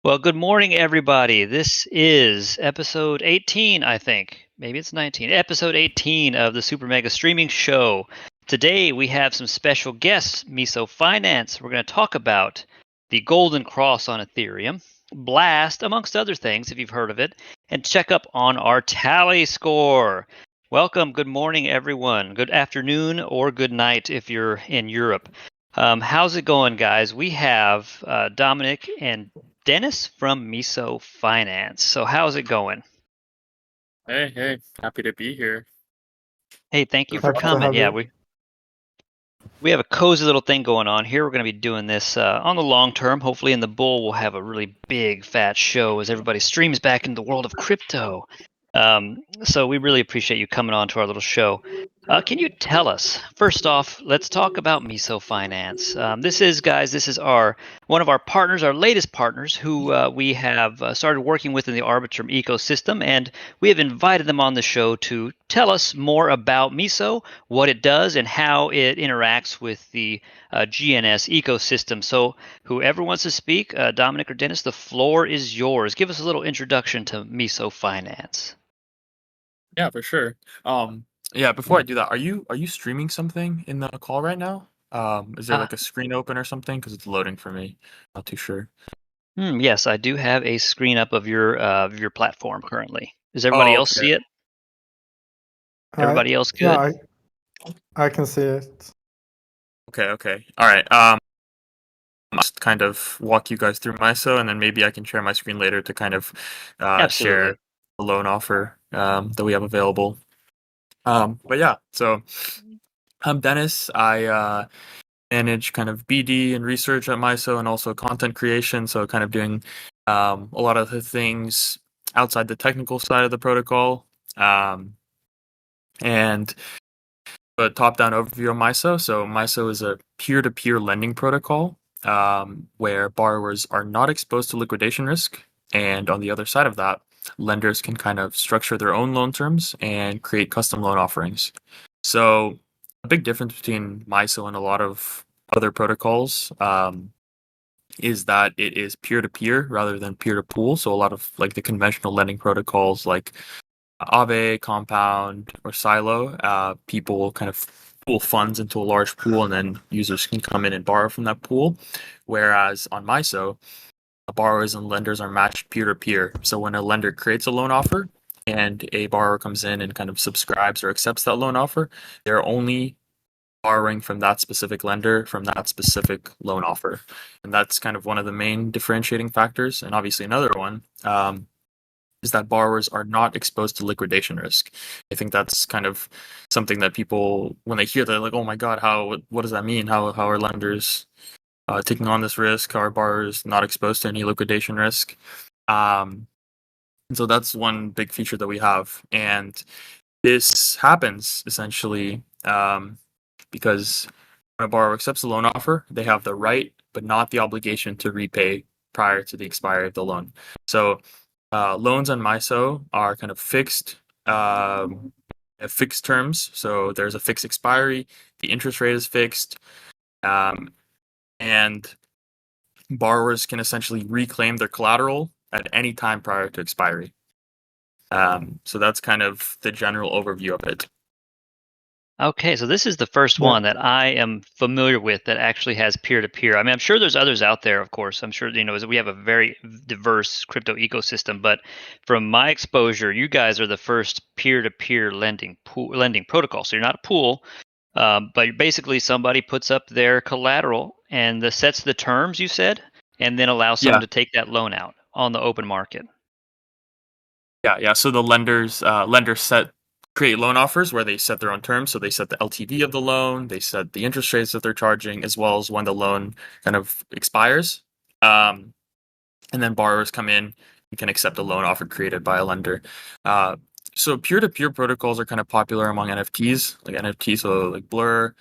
Well, good morning, everybody. This is episode 18, I think. Maybe it's 19. Episode 18 of the Super Mega Streaming Show. Today we have some special guests, Miso Finance. We're going to talk about the Golden Cross on Ethereum, Blast, amongst other things, if you've heard of it, and check up on our tally score. Welcome. Good morning, everyone. Good afternoon or good night if you're in Europe. How's it going, guys? We have Dominic and Dennis from Miso Finance. So how's it going? Hey, happy to be here. Hey, thank you So for far, Happy to coming. have Yeah, you. we have a cozy little thing going on here. We're going to be doing this on the long term. Hopefully, in the bull, we'll have a really big, fat show as everybody streams back into the world of crypto. So we really appreciate you coming on to our little show. Can you tell us, first off, let's talk about Miso Finance. This is, guys, this is one of our partners, our latest partners, who we have started working with in the Arbitrum ecosystem, and we have invited them on the show to tell us more about Miso, what it does, and how it interacts with the GNS ecosystem. So whoever wants to speak, Dominic or Dennis, the floor is yours. Give us a little introduction to Miso Finance. yeah, for sure. Yeah, before I do that, are you streaming something in the call right now? Is there Ah, like a screen open or something? Because it's loading for me. Not too sure. yes, I do have a screen up of your platform currently. Does everybody Oh, else okay, see it? I Everybody else yeah, good? I can see it. okay. All right. I'll just kind of walk you guys through MISO, and then maybe I can share my screen later to kind of share Absolutely. the loan offer that we have available. But yeah, so I'm Dennis. I manage kind of BD and research at MISO and also content creation. So kind of doing a lot of the things outside the technical side of the protocol. And a top-down overview of MISO. So MISO is a peer-to-peer lending protocol where borrowers are not exposed to liquidation risk. And on the other side of that, lenders can kind of structure their own loan terms and create custom loan offerings. So a big difference between MISO and a lot of other protocols is that it is peer-to-peer rather than peer-to-pool. So a lot of like the conventional lending protocols like Aave, Compound, or Silo, people kind of pool funds into a large pool and then users can come in and borrow from that pool. Whereas on MISO, borrowers and lenders are matched peer-to-peer. So when a lender creates a loan offer and a borrower comes in and kind of subscribes or accepts that loan offer, they're only borrowing from that specific lender from that specific loan offer. And that's kind of one of the main differentiating factors. And obviously another one is that borrowers are not exposed to liquidation risk. I think that's kind of something that people, when they hear that, like, oh my God, what does that mean? How are lenders taking on this risk? How are borrowers not exposed to any liquidation risk? Um, and so that's one big feature that we have. And this happens essentially because when a borrower accepts a loan offer, they have the right but not the obligation to repay prior to the expiry of the loan. So loans on MISO are kind of fixed terms. So there's a fixed expiry, the interest rate is fixed, um, and borrowers can essentially reclaim their collateral at any time prior to expiry. So that's kind of the general overview of it. Okay, so this is the first Yeah, one that I am familiar with that actually has peer-to-peer. I mean, I'm sure there's others out there, of course. I'm sure, we have a very diverse crypto ecosystem, but from my exposure, you guys are the first peer-to-peer lending protocol. So you're not a pool, but basically somebody puts up their collateral and sets the terms, you said, and then allows someone Yeah, to take that loan out on the open market. yeah. So the lenders create loan offers where they set their own terms. So they set the LTV of the loan, they set the interest rates that they're charging, as well as when the loan kind of expires. Um, and then borrowers come in and can accept a loan offer created by a lender. Uh, so peer-to-peer protocols are kind of popular among NFTs, so like Blur,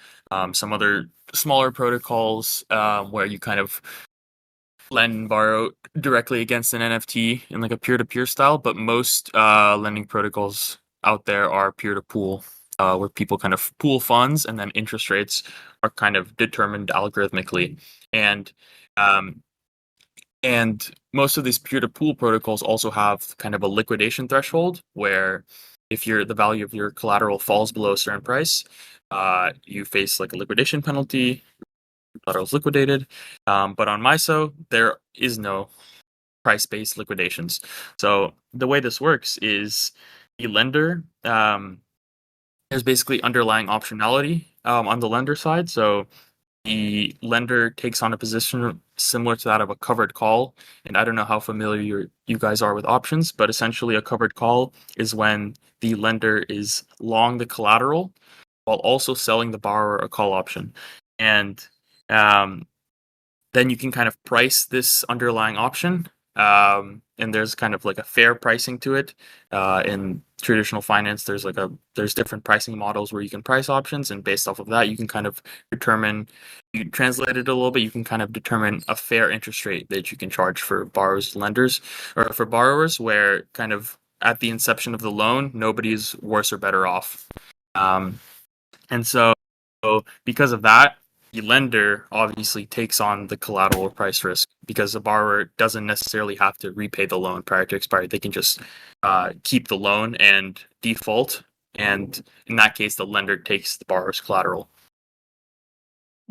some other smaller protocols where you kind of lend and borrow directly against an NFT in like a peer-to-peer style. But most lending protocols out there are peer-to-pool, where people kind of pool funds and then interest rates are kind of determined algorithmically. And um, And most of these peer-to-pool protocols also have kind of a liquidation threshold where if the value of your collateral falls below a certain price, you face like a liquidation penalty. Collateral is liquidated. But on MISO, there is no price-based liquidations. So the way this works is the lender, there's basically underlying optionality on the lender side. So the lender takes on a position similar to that of a covered call. And I don't know how familiar you guys are with options, but essentially a covered call is when the lender is long the collateral while also selling the borrower a call option. And um, then you can kind of price this underlying option. And there's kind of like a fair pricing to it. In traditional finance, there's different pricing models where you can price options, and based off of that, you can kind of determine. You translate it a little bit. You can kind of determine a fair interest rate that you can charge for borrowers, lenders, or for borrowers, where kind of at the inception of the loan, nobody's worse or better off. And so because of that, the lender obviously takes on the collateral price risk because the borrower doesn't necessarily have to repay the loan prior to expiry. They can just keep the loan and default. And in that case, the lender takes the borrower's collateral.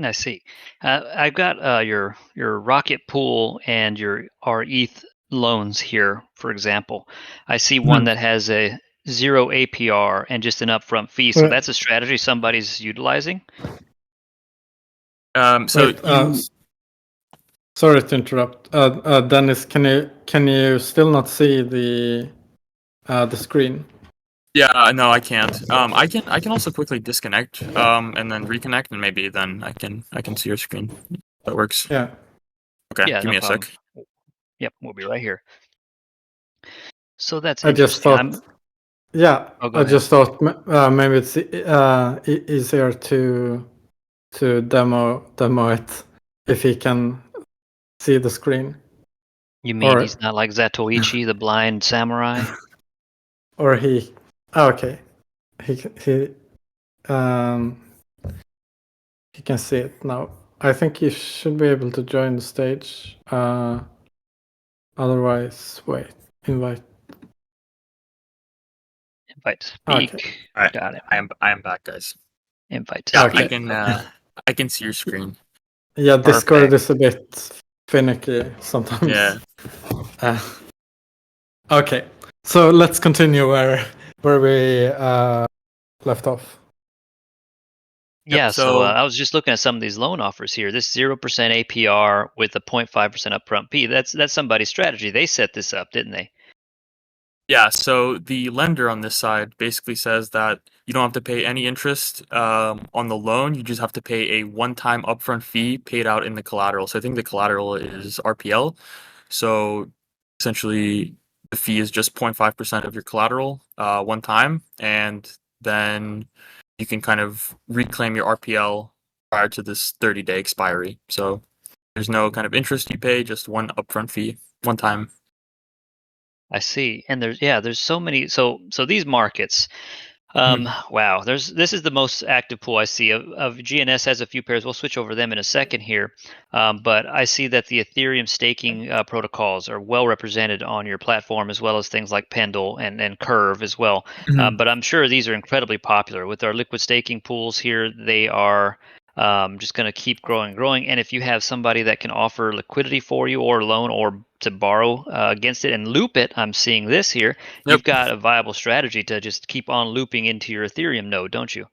I see. I've got your Rocket Pool and your ETH loans here, for example. I see one that has a 0 APR and just an upfront fee. So that's a strategy somebody's utilizing. Sorry to interrupt. Dennis, can you still not see the screen? Yeah, no, I can't. I can also quickly disconnect and then reconnect, and maybe then I can see your screen. That works. Yeah. Okay, Yeah, give me a sec. Yep, we'll be right here. So that's I just interesting. thought, yeah, go I ahead. just thought maybe it's easier to demo it if he can see the screen. You mean he's not like Zatoichi, the blind samurai? Or he? Okay, he can see it now. I think he should be able to join the stage. Otherwise, wait. Invite to speak. Okay. All right. Got it. I am back, guys. Invite to Yeah, speak. I can see your screen. Yeah, Discord Perfect. is a bit finicky sometimes. Yeah. Okay, so let's continue where we left off. Yeah, Yep, so I was just looking at some of these loan offers here. This 0% APR with a 0.5% upfront fee. That's somebody's strategy. They set this up, didn't they? yeah, so the lender on this side basically says that you don't have to pay any interest on the loan. You just have to pay a one-time upfront fee paid out in the collateral. So I think the collateral is RPL. So essentially, the fee is just 0.5% of your collateral one time, and then you can kind of reclaim your RPL prior to this 30-day expiry. So there's no kind of interest you pay, just one upfront fee, one time. I see. And there's so many. So these markets, wow, this is the most active pool I see of GNS has a few pairs. We'll switch over them in a second here, but I see that the Ethereum staking protocols are well represented on your platform, as well as things like Pendle and Curve as well. But I'm sure these are incredibly popular with our liquid staking pools here. They are just going to keep growing. And if you have somebody that can offer liquidity for you or loan or to borrow against it and loop it, I'm seeing this here. Yep. You've got a viable strategy to just keep on looping into your Ethereum node, don't you?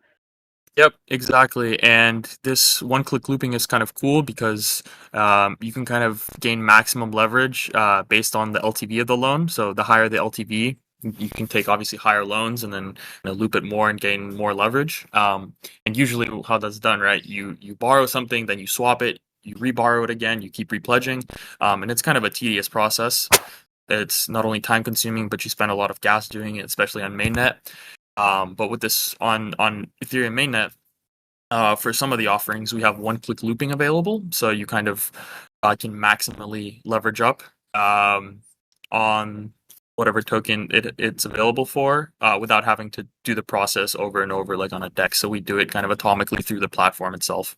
Yep, exactly. And this one-click looping is kind of cool because you can kind of gain maximum leverage based on the LTV of the loan. So the higher the LTV, you can take obviously higher loans and then loop it more and gain more leverage. And usually how that's done, right? You borrow something, then you swap it, you reborrow it again, you keep repledging, and it's kind of a tedious process. It's not only time consuming, but you spend a lot of gas doing it, especially on mainnet. But with this on Ethereum mainnet, for some of the offerings, we have one-click looping available, so you kind of can maximally leverage up on whatever token it's available for without having to do the process over and over like on a DEX. So we do it kind of atomically through the platform itself.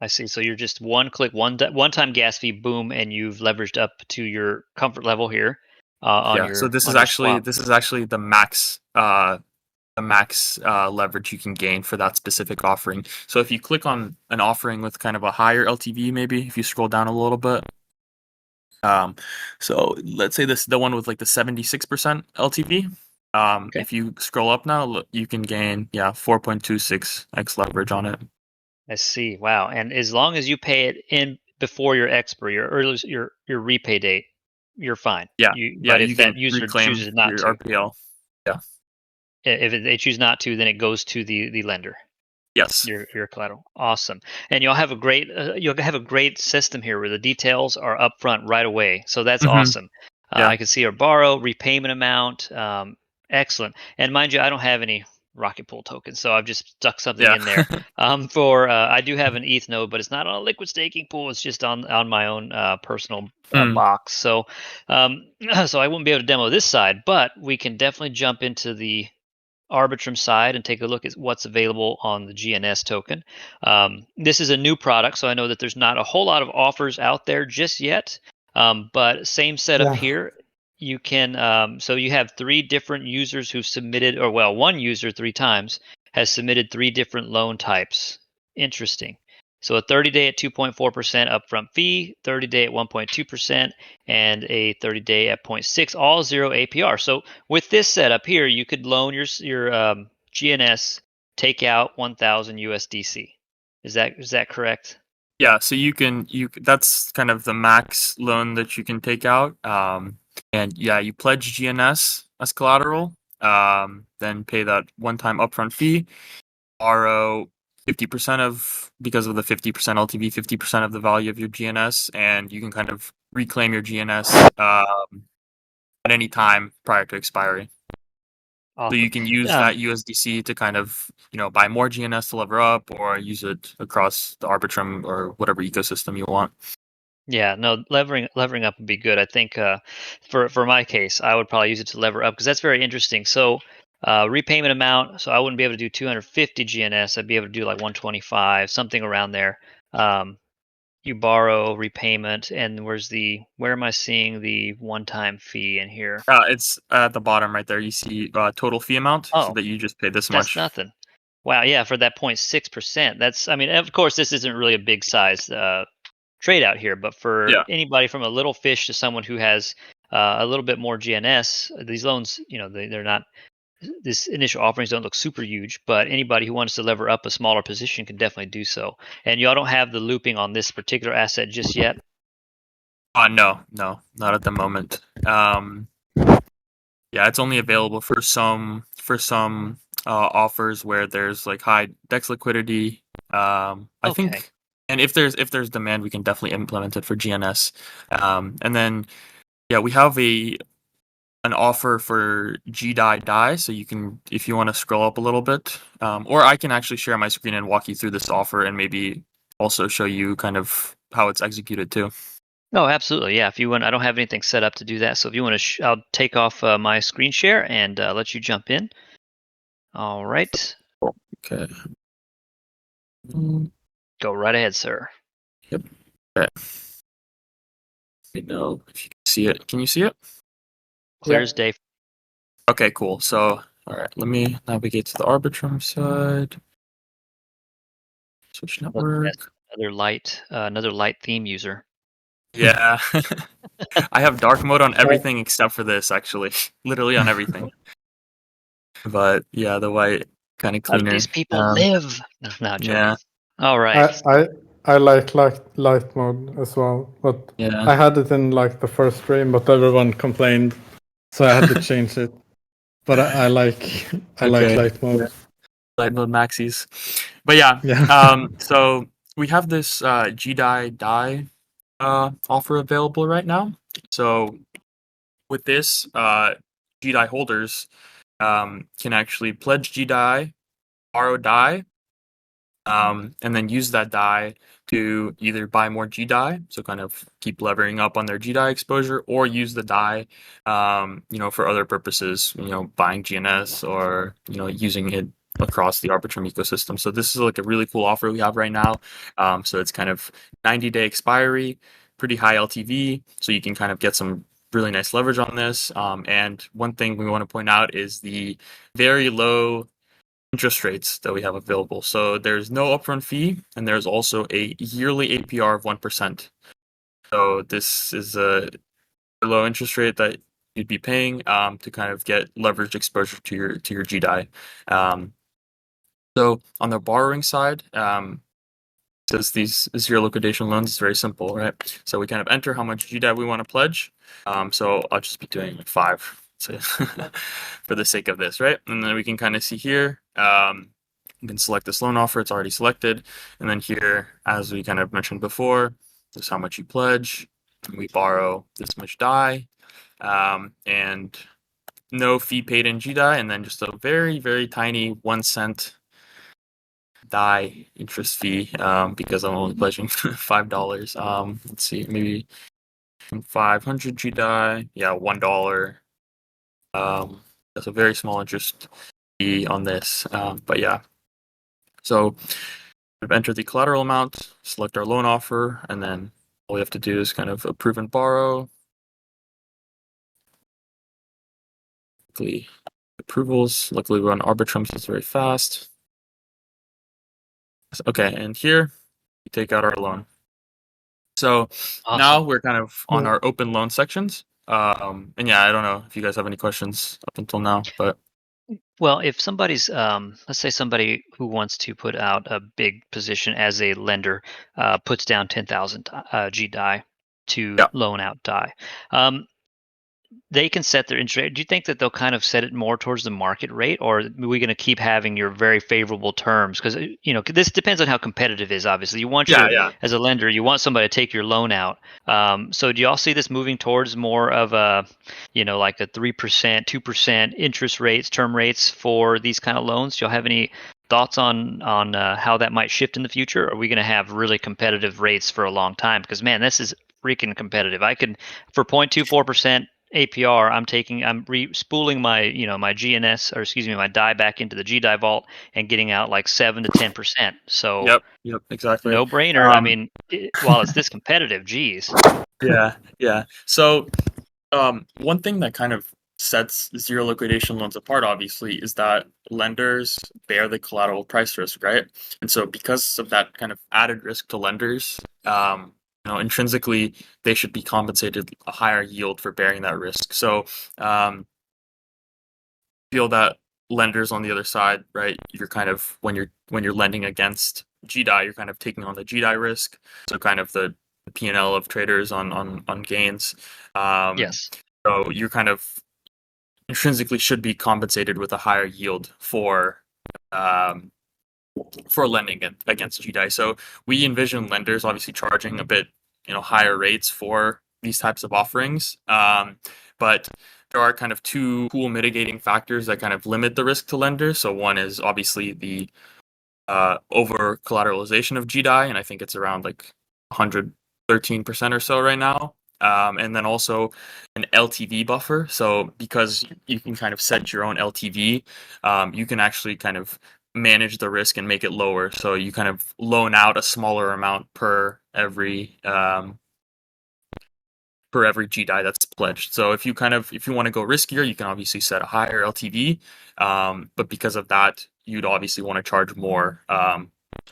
I see. So you're just one click, one time gas fee, boom, and you've leveraged up to your comfort level here on So your this is on your actually swap. the max leverage you can gain for that specific offering. So if you click on an offering with kind of a higher LTV, maybe if you scroll down a little bit, so let's say the one with like the 76% LTV. Okay. If you scroll up now, you can gain 4.26x leverage on it. I see. Wow. And as long as you pay it in before your expiry, your repay date, you're fine. Yeah, But you if that can user reclaim chooses not your to, RPL. Yeah. if they choose not to, then it goes to the lender. Yes. Your collateral. Awesome. And you'll have a great system here where the details are upfront right away. So that's Mm-hmm. awesome. Yeah. I can see our borrow, repayment amount. Excellent. And mind you, I don't have any Rocket Pool tokens, so I've just stuck something Yeah. in there. For I do have an ETH node, but it's not on a liquid staking pool. It's just on my own personal box. So so I won't be able to demo this side, but we can definitely jump into the Arbitrum side and take a look at what's available on the GNS token. This is a new product, so I know that there's not a whole lot of offers out there just yet. But same setup Yeah. here. You can so you have three different users who've submitted, or well, one user three times has submitted three different loan types. Interesting. So a 30-day at 2.4% upfront fee, 30-day at 1.2%, and a 30-day at 0.6, all zero APR. So with this setup here, you could loan your GNS, take out 1,000 USDC. Is that correct? Yeah, so that's kind of the max loan that you can take out. And you pledge GNS as collateral, then pay that one-time upfront fee, borrow 50% because of the 50% LTV, 50% of the value of your GNS, and you can kind of reclaim your GNS at any time prior to expiry. So you Awesome. can use that USDC to kind of, buy more GNS to lever up, or use it across the Arbitrum or whatever ecosystem you want. Yeah, no, levering up would be good. I think for my case, I would probably use it to lever up because that's very interesting. So repayment amount, so I wouldn't be able to do 250 GNS. I'd be able to do like 125, something around there. You borrow repayment, and where am I seeing the one-time fee in here? It's at the bottom right there. You see total fee amount, so Oh, that you just pay this that's much. nothing. Wow, yeah, for that 0.6%. I mean, of course, this isn't really a big size trade out here, but for Yeah. anybody from a little fish to someone who has a little bit more GNS, these loans, they're not. These initial offerings don't look super huge, but anybody who wants to lever up a smaller position can definitely do so. And y'all don't have the looping on this particular asset just yet. No, not at the moment. It's only available for some offers where there's like high DEX liquidity. I Okay. think, and if there's demand, we can definitely implement it for GNS. And then we have an offer for gDAI. So you can, if you want to scroll up a little bit, or I can actually share my screen and walk you through this offer and maybe also show you kind of how it's executed too. Oh, absolutely. Yeah. If you want, I don't have anything set up to do that. So if you want to, I'll take off my screen share and let you jump in. All right. Okay. Go right ahead, sir. Yep. Okay. Let me know if you can see it. Can you see it? Clear as day. Okay, cool. So, all right, let me navigate to the Arbitrum side. Switch network. Another light theme user. Yeah. I have dark mode on everything except for this, actually. Literally on everything. But yeah, the white kind of How do cleaner. these people live? No, not joking. Yeah. All right. I like light mode as well, but Yeah. I had it in like the first stream, but everyone complained, so I had to change it. But I like light mode. Yeah. Light mode maxis. But yeah. Yeah. So we have this gDAI offer available right now. So with this, gDAI holders can actually pledge gDAI, borrow DAI, and then use that DAI to either buy more gDAI, so kind of keep levering up on their gDAI exposure, or use the DAI, for other purposes, buying GNS or, using it across the Arbitrum ecosystem. So this is like a really cool offer we have right now. So it's kind of 90-day expiry, pretty high LTV, so you can kind of get some really nice leverage on this. And one thing we want to point out is the very low interest rates that we have available. So there's no upfront fee, and there's also a yearly APR of 1%. So this is a low interest rate that you'd be paying to kind of get leveraged exposure to your GDI. So on the borrowing side, since these zero liquidation loans, it's very simple, right? So we kind of enter how much GDAP we want to pledge. So I'll just be doing like 5 so for the sake of this, right? And then we can kind of see here, you can select this loan offer. It's already selected. And then here, as we kind of mentioned before, this is how much you pledge. We borrow this much DAI, and no fee paid in GDAI, and then just a very, very tiny 1 cent DAI interest fee because I'm only pledging $5. Let's see, maybe 500 GDAI, yeah, $1. That's a very small interest fee on this, but yeah. So we've entered the collateral amount, select our loan offer, and then all we have to do is kind of approve and borrow. Approvals. Luckily, we're on Arbitrum, so it's very fast. Okay, and here we take out our loan. So Awesome. now we're kind of on our open loan sections. And yeah, I don't know if you guys have any questions up until now, but Well, if somebody's, let's say somebody who wants to put out a big position as a lender, puts down 10,000 GDAI to Yeah. loan out DAI. They can set their interest rate. Do you think that they'll kind of set it more towards the market rate, or are we going to keep having your very favorable terms? Because this depends on how competitive it is. Obviously, you want as a lender, you want somebody to take your loan out. So do y'all see this moving towards more of a, like a 3%, 2% interest rates, term rates for these kind of loans? Do y'all have any thoughts on how that might shift in the future? Or are we going to have really competitive rates for a long time? Because man, this is freaking competitive. I can, for 0.24% APR, I'm spooling my my GNS, or excuse me, my DAI back into the GDAI vault and getting out like 7 to 10%. So yep, exactly. no brainer. I mean, while it's this competitive, geez. Yeah. So one thing that kind of sets zero liquidation loans apart, obviously, is that lenders bear the collateral price risk, right? And so because of that kind of added risk to lenders, intrinsically they should be compensated a higher yield for bearing that risk. So feel that lenders on the other side, right? You're kind of when you're lending against GDAI, you're kind of taking on the GDAI risk. So kind of the P&L of traders on gains. Yes. So you're kind of intrinsically should be compensated with a higher yield for lending against GDAI. So we envision lenders obviously charging a bit higher rates for these types of offerings, but there are kind of two cool mitigating factors that kind of limit the risk to lenders. So one is obviously the over collateralization of GDAI, and I think it's around like 113% or so right now. And then also an LTV buffer. So because you can kind of set your own LTV, you can actually kind of manage the risk and make it lower. So you kind of loan out a smaller amount per every GDAI that's pledged. So if you want to go riskier, you can obviously set a higher LTV. But because of that, you'd obviously want to charge more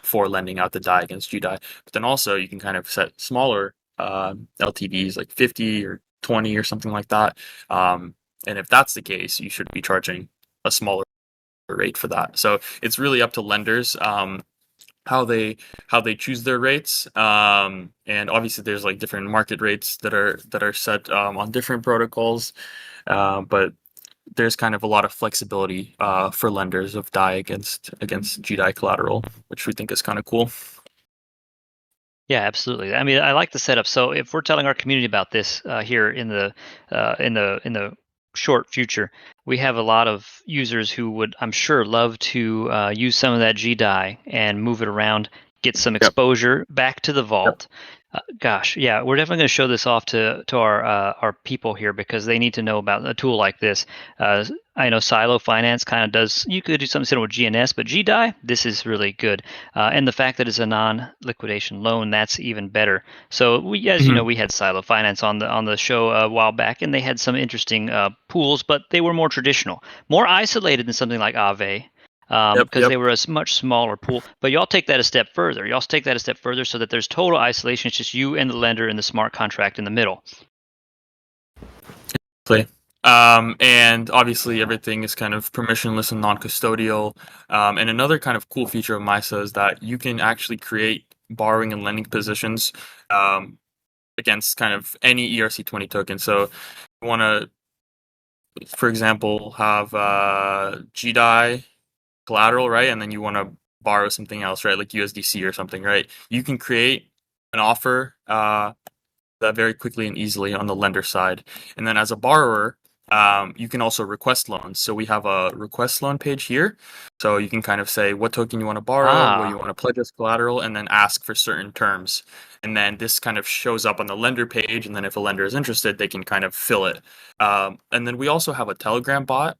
for lending out the DAI against GDAI. But then also you can kind of set smaller LTVs like 50 or 20 or something like that. And if that's the case, you should be charging a smaller rate for that. So it's really up to lenders how they choose their rates. And obviously there's like different market rates that are set on different protocols. But there's kind of a lot of flexibility for lenders of DAI against GDAI collateral, which we think is kind of cool. Yeah, absolutely. I mean, I like the setup. So if we're telling our community about this here in the short future, we have a lot of users who would, I'm sure, love to use some of that GDAI and move it around get some exposure back to the vault. Gosh, yeah, we're definitely going to show this off to our people here because they need to know about a tool like this. I know Silo Finance kind of does. You could do something similar with GNS, but GDI, this is really good. And the fact that it's a non-liquidation loan, that's even better. So we, as you know, we had Silo Finance on the show a while back, and they had some interesting pools, but they were more traditional, more isolated than something like Aave. Because they were a much smaller pool. But y'all take that a step further. Y'all take that a step further so that there's total isolation. It's just you and the lender and the smart contract in the middle. And obviously everything is kind of permissionless and non-custodial. And another kind of cool feature of MISO is that you can actually create borrowing and lending positions against kind of any ERC20 token. So you want to, for example, have GDI collateral, right? And then you want to borrow something else, right? Like USDC or something, right? You can create an offer that very quickly and easily on the lender side. And then as a borrower, you can also request loans. So we have a request loan page here. So you can kind of say what token you want to borrow, what you want to pledge as collateral, and then ask for certain terms. And then this kind of shows up on the lender page. And then if a lender is interested, they can kind of fill it. And then we also have a Telegram bot,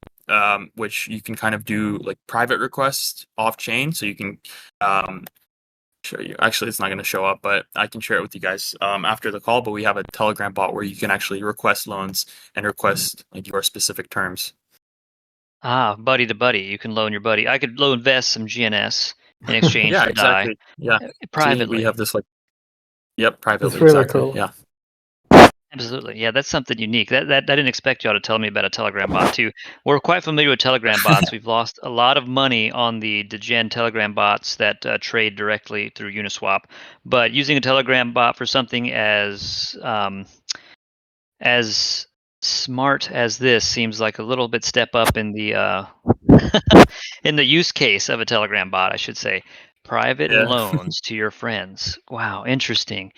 which you can kind of do like private requests off chain. So you can show you. Actually, it's not going to show up, but I can share it with you guys after the call. But we have a Telegram bot where you can actually request loans and request like your specific terms. Buddy to buddy. You can loan your buddy. I could loan Vest some GNS in exchange for exactly. DAI. Yeah, privately. See, we have this privately. It's really exactly. cool. Yeah. Absolutely. Yeah, that's something unique. That I didn't expect y'all to tell me about a Telegram bot too. We're quite familiar with Telegram bots. We've lost a lot of money on the Degen Telegram bots that trade directly through Uniswap. But using a Telegram bot for something as smart as this seems like a little bit step up in the in the use case of a Telegram bot, I should say. Private loans to your friends. Wow, interesting.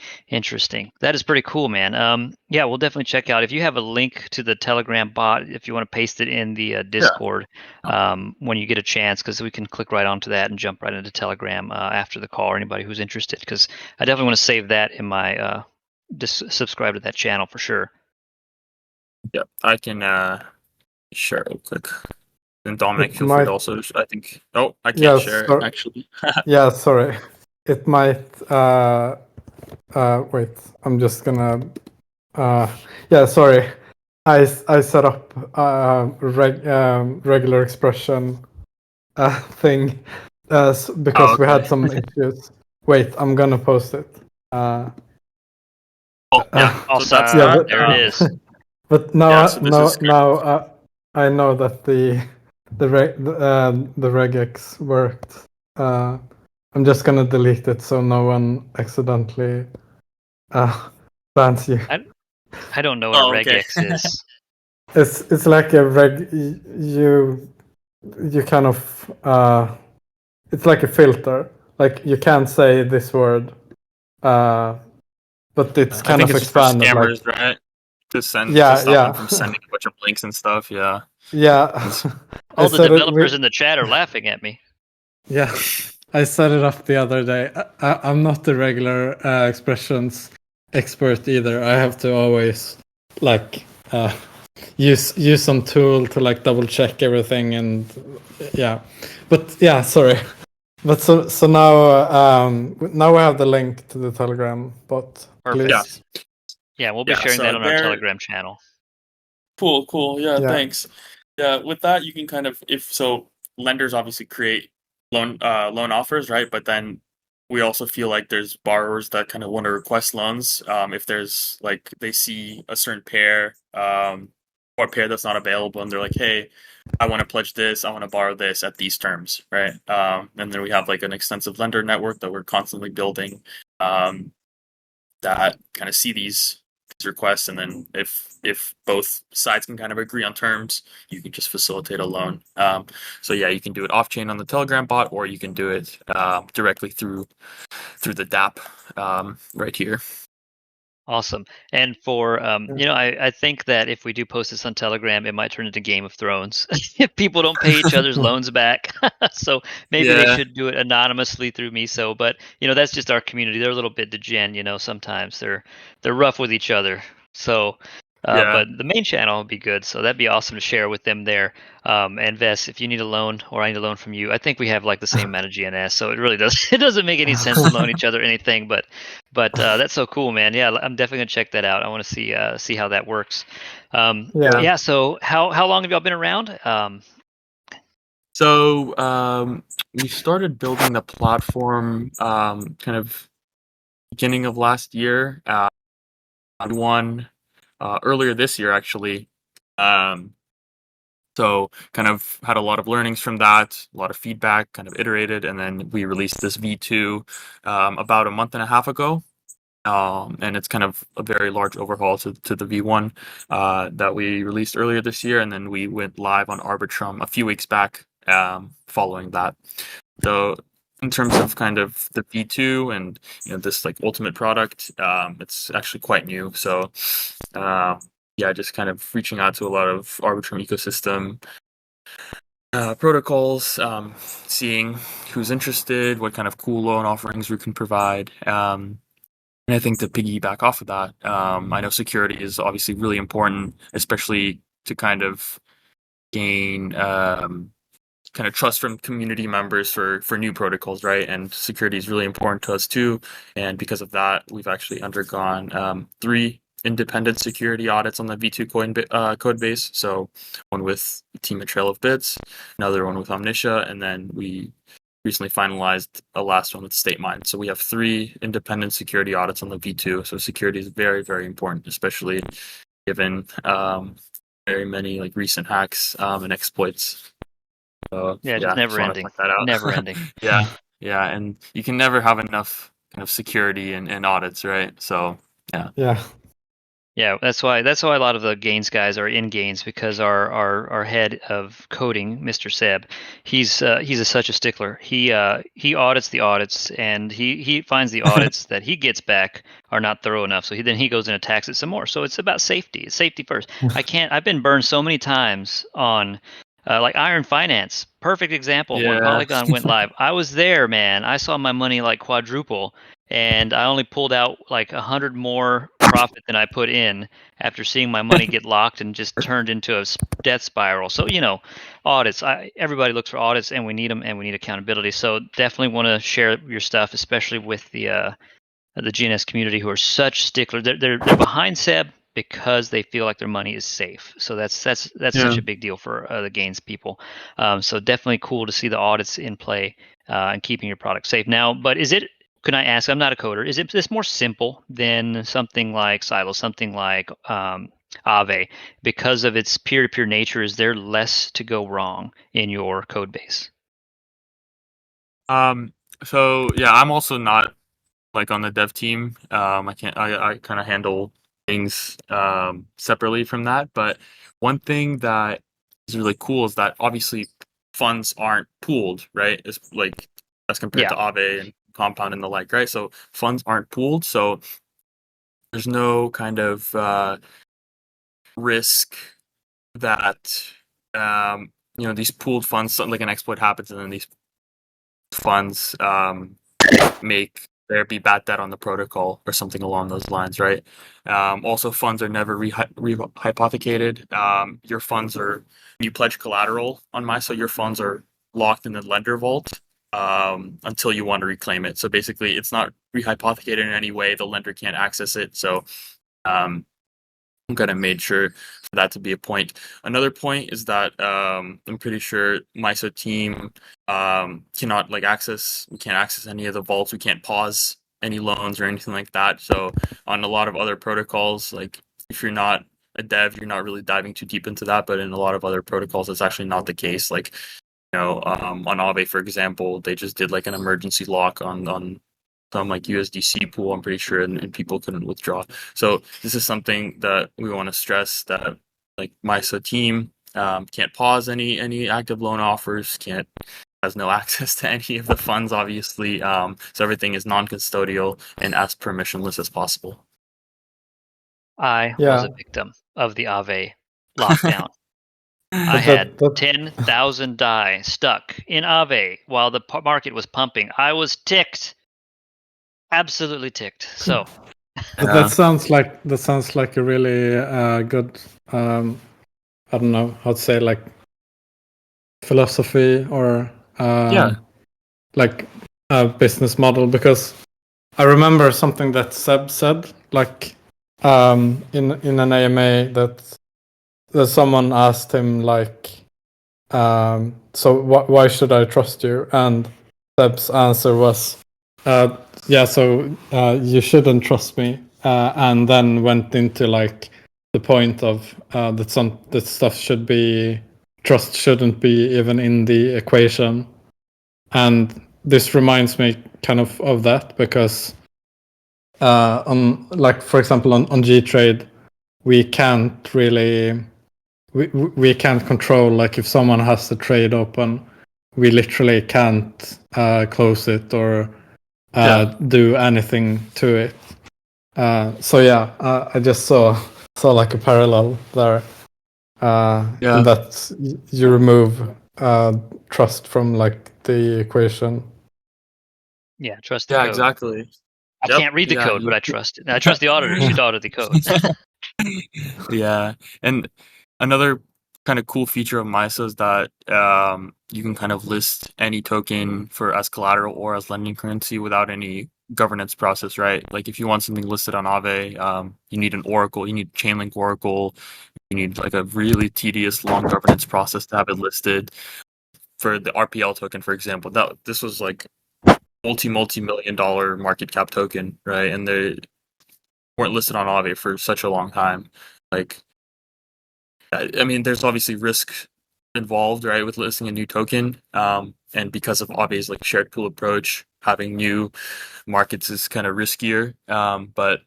That is pretty cool, man. Yeah, we'll definitely check out. If you have a link to the Telegram bot, if you want to paste it in the Discord when you get a chance, because we can click right onto that and jump right into Telegram after the call, or anybody who's interested, because I definitely want to save that in my subscribe to that channel for sure. Yeah, I can share it real quick. And Dominic, feel free to also, I think. Oh, I can't share it, actually. Yeah, sorry. It might. Wait, I'm just gonna. Yeah, sorry. I set up regular expression thing because we had some issues. Wait, I'm gonna post it. There it is. But now, I know that the regex worked. I'm just gonna delete it so no one accidentally bans you. I don't know what a regex is. It's like a reg. You kind of it's like a filter. Like you can't say this word, but it's kind of expanded. For scammers, like, right? To stop them from sending a bunch of links and stuff. Yeah. All the developers in the chat are laughing at me. Yeah, I set it up the other day. I'm not the regular expressions expert either. I have to always like use some tool to like double check everything, and sorry. But so now we have the link to the Telegram bot. Perfect. Yeah, we'll be sharing that on our Telegram channel. Cool. Yeah, thanks. Yeah, with that you can kind of, lenders obviously create loan offers, right? But then we also feel like there's borrowers that kind of want to request loans if there's like they see a certain pair or a pair that's not available, and they're like, hey, I want to pledge this, I want to borrow this at these terms, right? And then we have like an extensive lender network that we're constantly building that kind of see these requests, and then if both sides can kind of agree on terms, you can just facilitate a loan. So yeah, you can do it off chain on the Telegram bot, or you can do it directly through the DApp right here. Awesome. And for I think that if we do post this on Telegram, it might turn into Game of Thrones if people don't pay each other's loans back. So maybe they Yeah, should do it anonymously through Miso. But that's just our community. They're a little bit degen. Sometimes they're rough with each other. So, yeah. but the main channel would be good. So that'd be awesome to share with them there. And Vess, if you need a loan or I need a loan from you, I think we have like the same amount of GNS. So it really doesn't make any sense to loan each other anything. But that's so cool, man. Yeah, I'm definitely gonna check that out. I want to see how that works. Yeah. Yeah. So how long have y'all been around? So we started building the platform kind of beginning of last year. One earlier this year, actually. Um, so kind of had a lot of learnings from that, a lot of feedback, kind of iterated, and then we released this V2 about a month and a half ago. And it's kind of a very large overhaul to the V1 that we released earlier this year, and then we went live on Arbitrum a few weeks back following that. So in terms of kind of the V2 and this like ultimate product, it's actually quite new. So yeah, just kind of reaching out to a lot of Arbitrum ecosystem protocols, seeing who's interested, what kind of cool loan offerings we can provide. And I think to piggyback off of that, I know security is obviously really important, especially to kind of gain kind of trust from community members for new protocols, right? And security is really important to us too. And because of that, we've actually undergone 3 independent security audits on the V2 code base. So one with the team at Trail of Bits, another one with Omnitia, and then we recently finalized a last one with StateMine. So we have 3 independent security audits on the V2. So security is very, very important, especially given very many like recent hacks and exploits. So Yeah, just yeah, just never want to ending, point that never out. ending. Yeah, yeah, and you can never have enough kind of security and audits, right? So yeah. Yeah. Yeah, that's why a lot of the Gains guys are in Gains because our head of coding, Mr. Seb, he's such a stickler. He audits the audits and he finds the audits that he gets back are not thorough enough. So then he goes and attacks it some more. So it's about safety. It's safety first. I've been burned so many times on like Iron Finance, perfect example. When Yeah. Polygon went live, I was there, man. I saw my money like quadruple, and I only pulled out like 100 more profit than I put in after seeing my money get locked and just turned into a death spiral. So audits. Everybody looks for audits, and we need them, and we need accountability. So definitely want to share your stuff, especially with the GNS community who are such sticklers. They're behind Seb because they feel like their money is safe. So that's Yeah. such a big deal for the Gains people. So definitely cool to see the audits in play and keeping your product safe. Now, but is it? Can I ask? I'm not a coder. Is this more simple than something like Silo, something like Aave, because of its peer-to-peer nature? Is there less to go wrong in your code base? Um. So yeah, I'm also not like on the dev team. I can't. I kind of handle things separately from that. But one thing that is really cool is that obviously funds aren't pooled, right? It's like as compared Yeah. to Aave and Compound and the like, right? So funds aren't pooled, so there's no kind of risk that these pooled funds, something like an exploit happens, and then these funds make there be bad debt on the protocol or something along those lines, right? Also, funds are never rehypothecated. Your funds are you pledge collateral on so your funds are locked in the lender vault until you want to reclaim it. So basically, it's not rehypothecated in any way. The lender can't access it. So um, kind of made sure for that to be a point. Another point is that I'm pretty sure MISO team cannot we can't access any of the vaults. We can't pause any loans or anything like that. So on a lot of other protocols, like if you're not a dev, you're not really diving too deep into that. But in a lot of other protocols, it's actually not the case. Like on Aave, for example, they just did like an emergency lock on some like USDC pool, I'm pretty sure, and people couldn't withdraw. So this is something that we want to stress that like MISO team can't pause any active loan offers, can't has no access to any of the funds, obviously. So everything is non-custodial and as permissionless as possible. I was Yeah. a victim of the Aave lockdown. I But had that 10,000 DAI stuck in Aave while the market was pumping. I was ticked. Absolutely ticked. So, but that sounds like a really good I don't know how to say, like, philosophy or Yeah. like a business model, because I remember something that Seb said, like, in an AMA, that someone asked him, like, so why should I trust you? And Seb's answer was, yeah, so you shouldn't trust me, and then went into, like, the point of that stuff should be trust shouldn't be even in the equation. And this reminds me kind of that, because on, like, for example, on gTrade, we can't really we can't control, like, if someone has the trade open, we literally can't close it or do anything to it. So yeah, I just saw like a parallel there, in that you remove trust from, like, the equation. yeah, trust the Yeah, code. exactly. I Yep. can't read the Yeah. code, but I trust it. I trust the auditors who audit the code. Yeah. And another kind of cool feature of MISO is that you can kind of list any token for as collateral or as lending currency without any governance process, right? Like if you want something listed on Aave, you need an Oracle, you need Chainlink Oracle, you need like a really tedious long governance process to have it listed. For the RPL token, for example, this was like multi-million dollar market cap token, right? And they weren't listed on Aave for such a long time. Like, I mean, there's obviously risk involved, right, with listing a new token. And because of Aave's like shared pool approach, having new markets is kind of riskier. But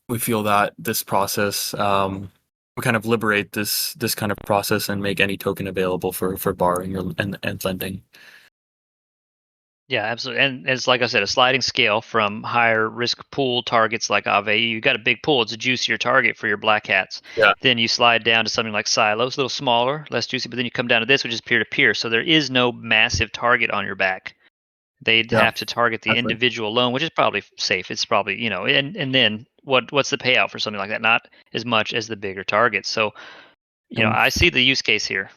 we feel that this process, we kind of liberate this kind of process and make any token available for borrowing and lending. Yeah, absolutely. And it's like I said, a sliding scale from higher risk pool targets like Aave. You got a big pool; it's a juicier target for your black hats. Yeah. Then you slide down to something like Silo, it's a little smaller, less juicy. But then you come down to this, which is peer to peer. So there is no massive target on your back. They'd Yeah, have to target the exactly. individual loan, which is probably safe. It's probably, and then what's the payout for something like that? Not as much as the bigger targets. So, I see the use case here.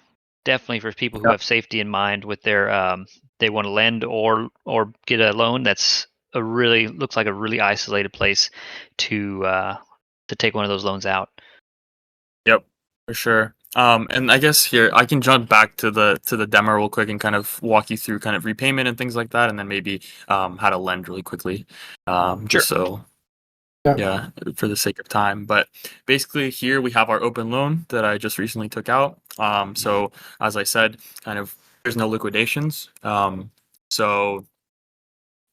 Definitely for people who Yeah. have safety in mind with their they want to lend or get a loan. That's looks like a really isolated place to take one of those loans out. Yep, for sure. And I guess here I can jump back to the demo real quick and kind of walk you through kind of repayment and things like that, and then maybe how to lend really quickly, just so yeah, for the sake of time. But basically, here we have our open loan that I just recently took out. So as I said, kind of there's no liquidations. So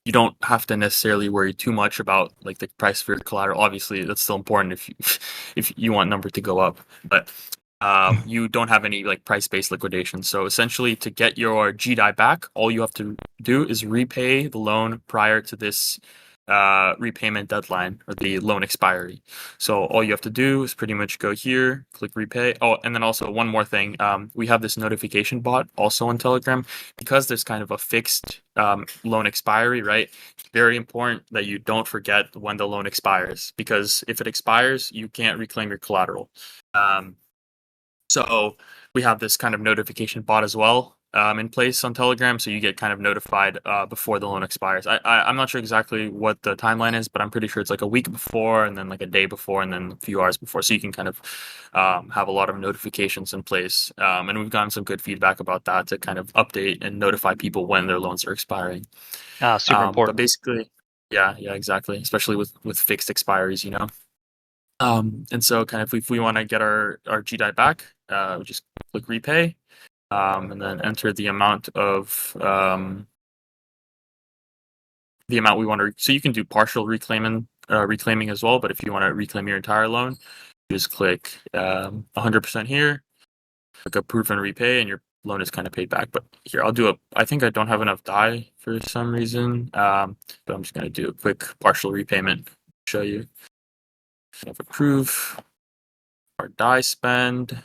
you don't have to necessarily worry too much about like the price for your collateral. Obviously, that's still important if you if you want number to go up, but you don't have any like price-based liquidation. So essentially, to get your gDAI back, all you have to do is repay the loan prior to this repayment deadline or the loan expiry. So all you have to do is pretty much go here, click repay. Oh, and then also one more thing. We have this notification bot also on Telegram because there's kind of a fixed loan expiry, right? It's very important that you don't forget when the loan expires, because if it expires, you can't reclaim your collateral. So we have this kind of notification bot as well in place on Telegram, so you get kind of notified before the loan expires. I'm not sure exactly what the timeline is, but I'm pretty sure it's like a week before, and then like a day before, and then a few hours before. So you can kind of have a lot of notifications in place, and we've gotten some good feedback about that to kind of update and notify people when their loans are expiring. Super important. But basically, yeah, exactly. Especially with fixed expiries, And so kind of if we want to get our gDAI back, we just click repay, and then enter the amount of the amount we want to. So you can do partial reclaiming as well. But if you want to reclaim your entire loan, you just click 100% here, click approve and repay, and your loan is kind of paid back. But here I think I don't have enough DAI for some reason, but I'm just going to do a quick partial repayment to show you. approve our DAI spend.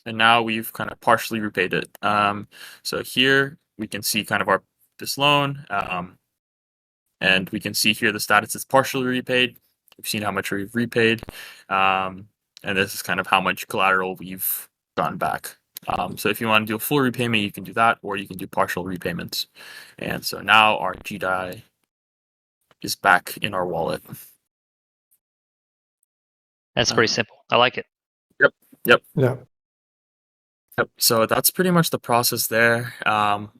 And now we've kind of partially repaid it. So here we can see kind of this loan, and we can see here the status is partially repaid. We've seen how much we've repaid, and this is kind of how much collateral we've gotten back. So if you want to do a full repayment, you can do that, or you can do partial repayments. And so now our gDAI is back in our wallet. That's pretty simple. I like it. Yep. Yeah. Yep. So that's pretty much the process there.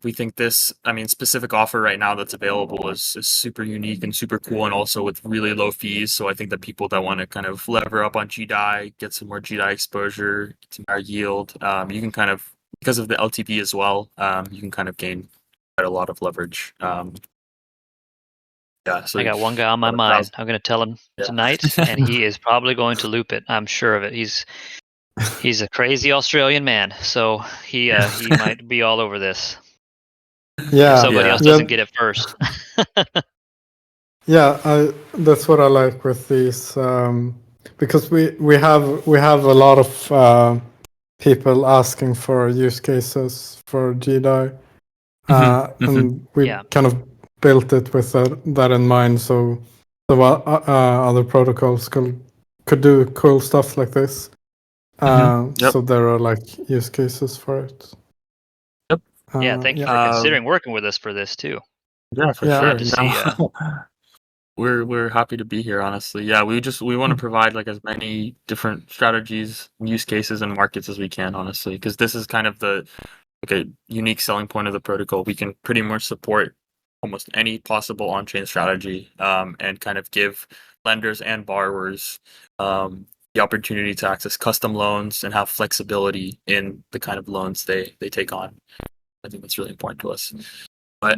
We think this, specific offer right now that's available is super unique and super cool, and also with really low fees. So I think that people that want to kind of lever up on gDAI, get some more gDAI exposure, get some higher yield, you can kind of, because of the LTV as well, you can kind of gain quite a lot of leverage. Yeah. So I got one guy on my mind. I'm going to tell him tonight, and he is probably going to loop it. I'm sure of it. He's a crazy Australian man, so he might be all over this. Yeah. If somebody else doesn't get it first. Yeah, that's what I like with these, because we have a lot of people asking for use cases for gDAI, and we kind of built it with that in mind. So other protocols could do cool stuff like this. So there are like use cases for it. Yep. Yeah, thank you for considering working with us for this too. Yeah, for sure. Glad to see. We're happy to be here, honestly. Yeah, we want to provide like as many different strategies, use cases, and markets as we can, honestly, because this is kind of a unique selling point of the protocol. We can pretty much support almost any possible on-chain strategy, and kind of give lenders and borrowers the opportunity to access custom loans and have flexibility in the kind of loans they take on. I think that's really important to us. But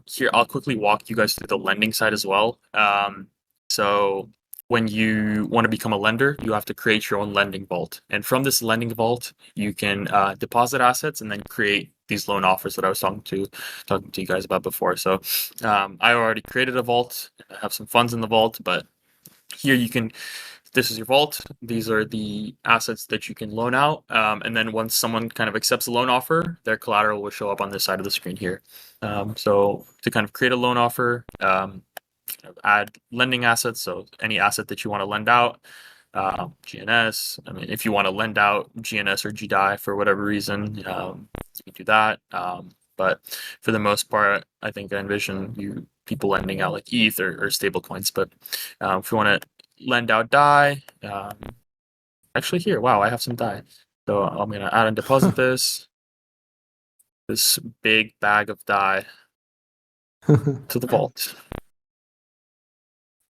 here, I'll quickly walk you guys through the lending side as well. So when you want to become a lender, you have to create your own lending vault. And from this lending vault, you can deposit assets and then create these loan offers that I was talking to you guys about before. So I already created a vault. I have some funds in the vault, but here this is your vault. These are the assets that you can loan out. And then once someone kind of accepts a loan offer, their collateral will show up on this side of the screen here. So to kind of create a loan offer, add lending assets. So any asset that you want to lend out, GNS. If you want to lend out GNS or gDAI for whatever reason, you can do that. But for the most part, I think I envision people lending out like ETH or stable coins. But if you want to lend out DAI, actually here, wow, I have some DAI. So I'm going to add and deposit this big bag of DAI to the vault.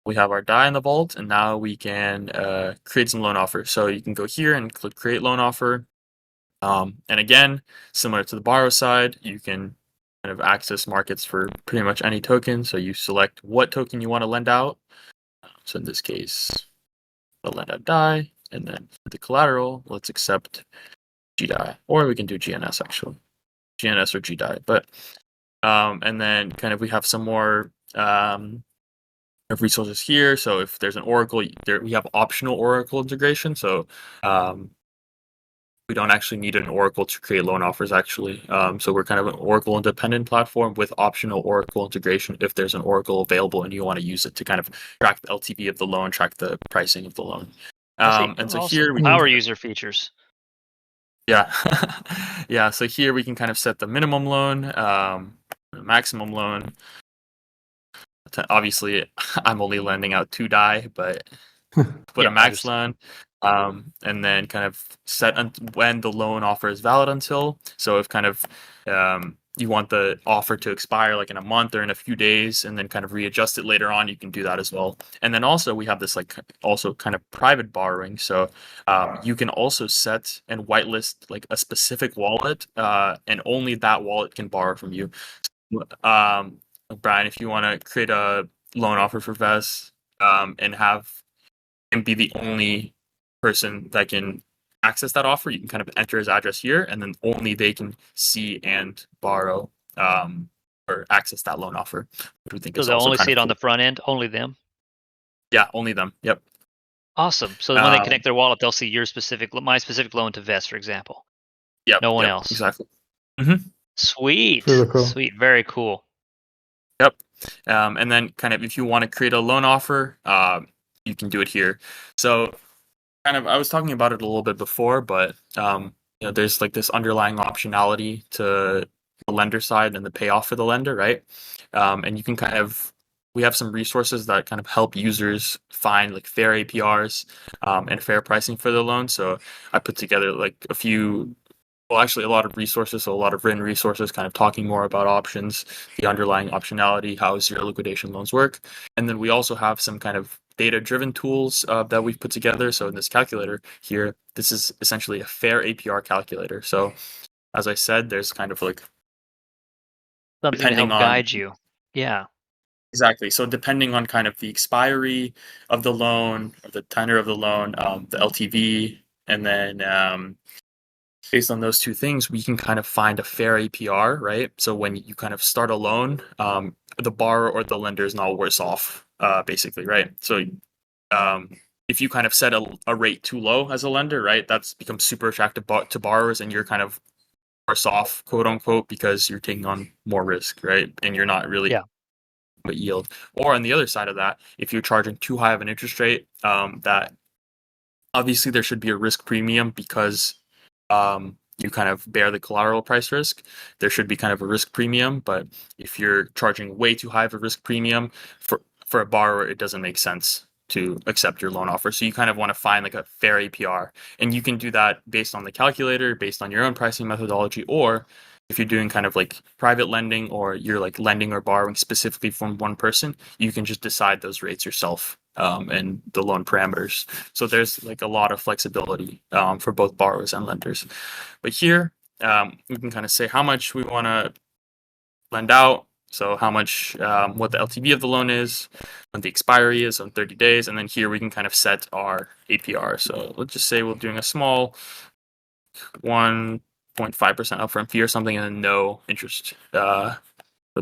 We have our DAI in the vault, and now we can create some loan offers. So you can go here and click create loan offer. And again, similar to the borrow side, you can kind of access markets for pretty much any token. So you select what token you want to lend out. So in this case, I'll lend out DAI, and then for the collateral, let's accept gDAI, or we can do GNS actually, GNS or gDAI. But and then kind of we have some more of resources here. So if there's an Oracle, we have optional Oracle integration. So we don't actually need an Oracle to create loan offers actually. So we're kind of an Oracle independent platform with optional Oracle integration if there's an Oracle available and you want to use it to kind of track the LTV of the loan, track the pricing of the loan. And so here we power user features. Yeah. Yeah. So here we can kind of set the minimum loan, maximum loan. Obviously, I'm only lending out 2 DAI, but put a max loan, and then kind of set when the loan offer is valid until. So if kind of you want the offer to expire like in a month or in a few days, and then kind of readjust it later on, you can do that as well. And then also we have this like also kind of private borrowing. So you can also set and whitelist like a specific wallet, and only that wallet can borrow from you. Brian, if you want to create a loan offer for Vest, and be the only person that can access that offer, you can kind of enter his address here, and then only they can see and borrow or access that loan offer, which we think So is they'll also only kind see of it on cool. the front end, only them? Yeah, only them. Yep. Awesome. So when they connect their wallet, they'll see my specific loan to Vest, for example. Yep. No one Yep. else. Exactly. Sweet. Really cool. Sweet. Very cool. Yep. And then kind of if you want to create a loan offer, you can do it here. So kind of I was talking about it a little bit before, but there's like this underlying optionality to the lender side and the payoff for the lender, right? And you can we have some resources that kind of help users find like fair APRs and fair pricing for their loan. So I put together like actually a lot of resources, so a lot of written resources kind of talking more about options, the underlying optionality, how zero liquidation loans work. And then we also have some kind of data-driven tools that we've put together. So in this calculator here, this is essentially a fair APR calculator. So as I said, there's kind of like Something to depending help on guide you. Yeah. exactly. So depending on kind of the expiry of the loan, or the tenor of the loan, the LTV, and then based on those two things, we can kind of find a fair APR, right? So when you kind of start a loan, the borrower or the lender is not worse off, basically, right? So if you kind of set a rate too low as a lender, right, that's becomes super attractive to borrowers, and you're kind of worse off, quote unquote, because you're taking on more risk, right? And you're not really yield. Or on the other side of that, if you're charging too high of an interest rate, that obviously there should be a risk premium because you kind of bear the collateral price risk. There should be kind of a risk premium, but if you're charging way too high of a risk premium for a borrower, it doesn't make sense to accept your loan offer. So you kind of want to find like a fair APR, and you can do that based on the calculator, based on your own pricing methodology, or if you're doing kind of like private lending or you're like lending or borrowing specifically from one person, you can just decide those rates yourself and the loan parameters. So there's like a lot of flexibility for both borrowers and lenders. But here we can kind of say how much we want to lend out. So how much, what the LTV of the loan is, when the expiry is on 30 days, and then here we can kind of set our APR. So let's just say we're doing a small 1.5% upfront fee or something, and then no interest. But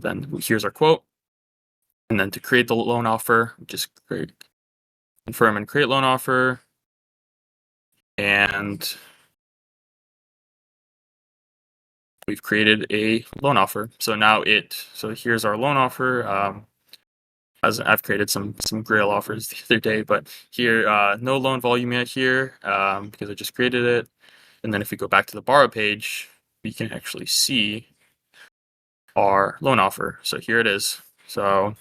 then here's our quote. And then to create the loan offer, just confirm and create loan offer. And we've created a loan offer. So here's our loan offer. As I've created some Grail offers the other day, but here, no loan volume yet here because I just created it. And then if we go back to the borrow page, we can actually see our loan offer. So here it is. So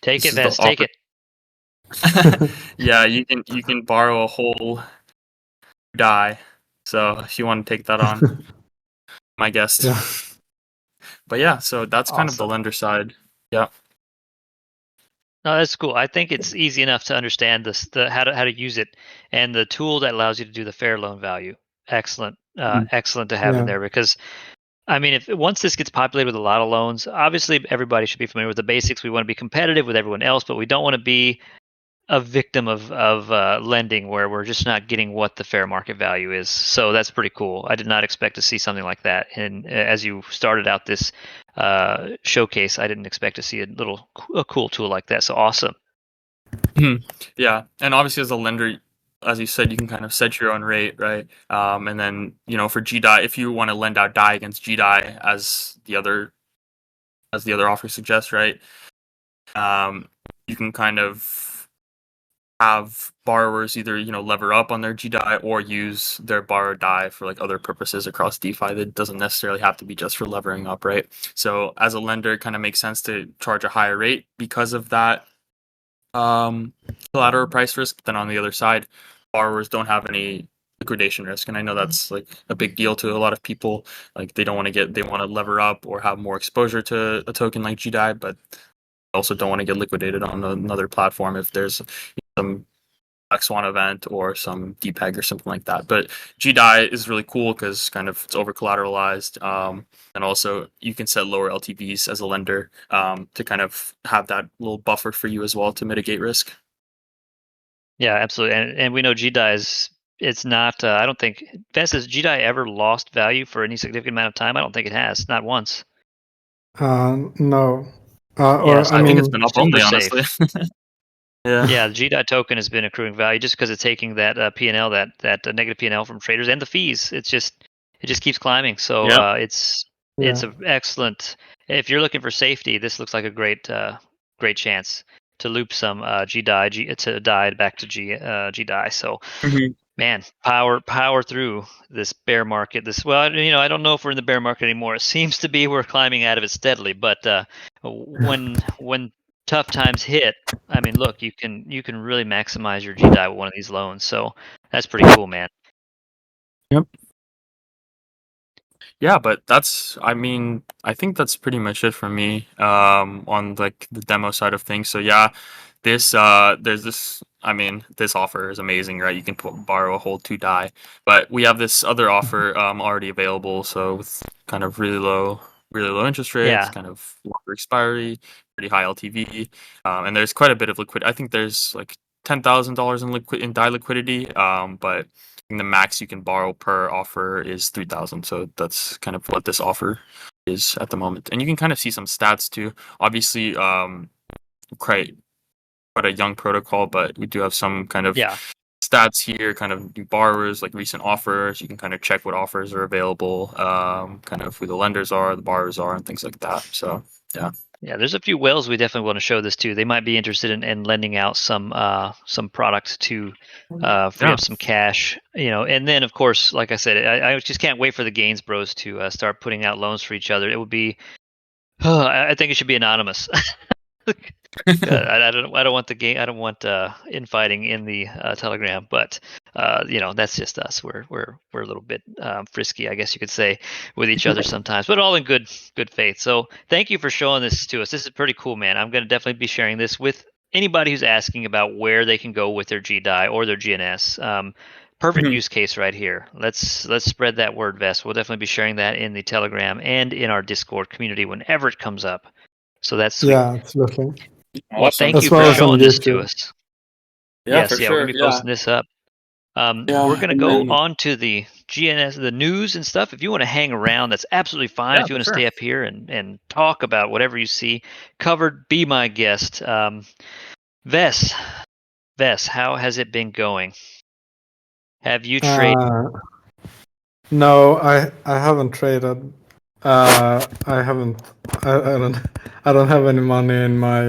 Take it, Vest. Take it. Yeah, you can borrow a whole die. So if you want to take that on, my guest. Yeah. But yeah, so that's kind of the Awesome. lender side. Yeah. No, that's cool. I think it's easy enough to understand how to use it, and the tool that allows you to do the fair loan value. Excellent, excellent to have in there, because I mean, if once this gets populated with a lot of loans, obviously everybody should be familiar with the basics. We want to be competitive with everyone else, but we don't want to be a victim of lending where we're just not getting what the fair market value is. So that's pretty cool. I did not expect to see something like that. And as you started out this showcase, I didn't expect to see a cool tool like that. So awesome. Yeah, and obviously as a lender, as you said, you can kind of set your own rate, right? And then for GDI, if you want to lend out DI against GDI as the other offer suggests, right? You can kind of have borrowers either lever up on their GDI or use their borrowed DI for like other purposes across DeFi. That doesn't necessarily have to be just for levering up, right? So as a lender, it kind of makes sense to charge a higher rate because of that collateral price risk. But then on the other side, borrowers don't have any liquidation risk, and I know that's like a big deal to a lot of people. Like they want to lever up or have more exposure to a token like GDI, but also don't want to get liquidated on another platform if there's some Black Swan event or some DPEG or something like that. But GDI is really cool because kind of it's over collateralized, and also you can set lower LTVs as a lender to kind of have that little buffer for you as well to mitigate risk. Yeah, absolutely. And we know GDI it's not. I don't think Vest, has GDI ever lost value for any significant amount of time? I don't think it has. Not once. No. Yeah, so I think it's mean, been up super only, safe. honestly. Yeah. Yeah, the gDAI token has been accruing value just because it's taking that P&L, that negative P&L from traders and the fees. It just keeps climbing. So Yep. it's yeah. an excellent. If you're looking for safety, this looks like a great chance to loop some gDAI to DAI back to gDAI. So Mhm. man, power through this bear market. I don't know if we're in the bear market anymore. It seems to be we're climbing out of it steadily. But when tough times hit, I mean, look, you can really maximize your gDAI with one of these loans. So that's pretty cool, man. Yep. Yeah, but I think that's pretty much it for me on like the demo side of things. So yeah, there's this this offer is amazing, right? You can borrow a whole 2 DAI, but we have this other offer already available, so with kind of really low interest rates, Yeah, kind of longer expiry, pretty high LTV, and there's quite a bit of liquid. I think there's like $10,000 in DAI liquidity, but the max you can borrow per offer is 3,000. So that's kind of what this offer is at the moment. And you can kind of see some stats too. Obviously, quite a young protocol, but we do have some kind of yeah. stats here, kind of borrowers, like recent offers. You can kind of check what offers are available, kind of who the lenders are, the borrowers are, and things like that. So yeah. Yeah, there's a few whales we definitely want to show this to. They might be interested in lending out some products to free Yeah. up some cash, And then, of course, like I said, I just can't wait for the Gaines Bros to start putting out loans for each other. It would be, I think it should be anonymous. I don't want the game. I don't want infighting in the Telegram, but that's just us. We're a little bit frisky, I guess you could say, with each other sometimes, but all in good faith. So thank you for showing this to us. This is pretty cool, man. I'm going to definitely be sharing this with anybody who's asking about where they can go with their gDAI or their GNS. Perfect use case right here. Let's spread that word, Vest. We'll definitely be sharing that in the Telegram and in our Discord community whenever it comes up. So that's sweet. Yeah, absolutely. Well, Awesome. thank As you for well as on showing this to YouTube. us. Yeah, Yes, for yeah, we're sure. gonna be Yeah. posting this up. We're Yeah. gonna And go then, on to the GNS, the news and stuff. If you want to hang around, that's absolutely fine. yeah, If you for want to sure. stay up here and talk about whatever you see covered, be my guest. Vess, how has it been going? Have you traded? No, I haven't traded. I haven't. I don't. I don't have any money in my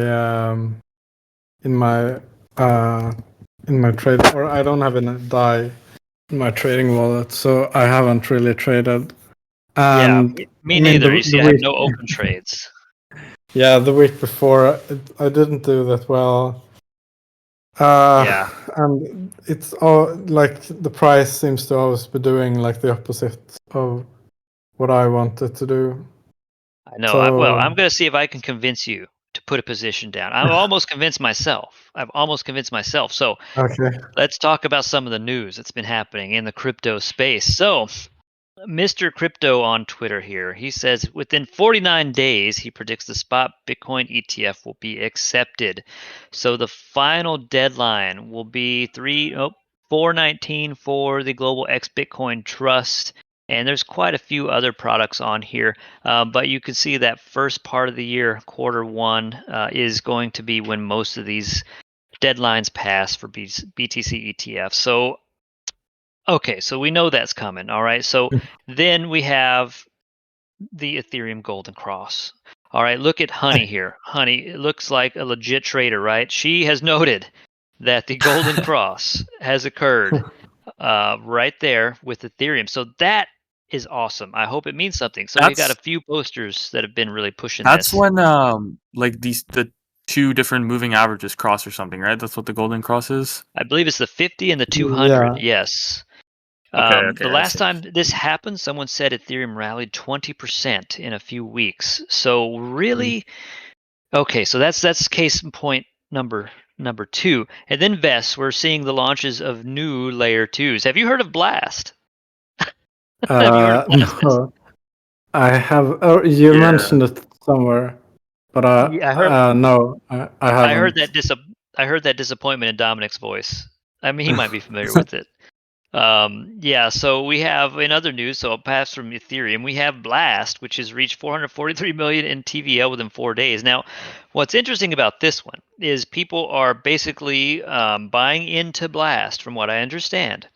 uh in my trade, or I don't have any DAI in my trading wallet, so I haven't really traded. Yeah, And me I mean neither. You the see, I have week. no open trades. Yeah, the week before I didn't do that well. Uh, Yeah, and it's all like the price seems to always be doing like the opposite of what I wanted to do. I know. Well, So I'm gonna see if I can convince you to put a position down. I'm almost convinced myself. I've almost convinced myself. So okay. let's talk about some of the news that's been happening in the crypto space. So, Mr. Crypto on Twitter here, he says within 49 days, he predicts the spot Bitcoin ETF will be accepted. So the final deadline will be 419 for the Global X Bitcoin Trust. And there's quite a few other products on here, but you can see that first part of the year, quarter 1, is going to be when most of these deadlines pass for BTC ETF. So, okay, so we know that's coming. All right. So then we have the Ethereum Golden Cross. All right. Look at Honey here. Honey, it looks like a legit trader, right? She has noted that the Golden Cross has occurred right there with Ethereum. So that is awesome. I hope it means something. So we got a That's few posters that have been really pushing That's this. when like the two different moving averages cross or something, right? That's what the golden cross is. I believe it's the 50 and the 200. Yeah. Yes. Okay, The I last see. time this happened, someone said Ethereum rallied 20% in a few weeks. So really, okay. So that's case in point number 2. And then Vest, we're seeing the launches of new layer 2s. Have you heard of Blast? Have you heard of Blast, Vest? No, I have. Oh, you Yeah. mentioned it somewhere, but Yeah, no, I I heard haven't. that I heard that disappointment in Dominic's voice. I mean, he might be familiar with it. Yeah, so we have in other news, so I'll pass from Ethereum, we have Blast, which has reached 443 million in TVL within 4 days. Now, what's interesting about this one is people are basically buying into Blast, from what I understand,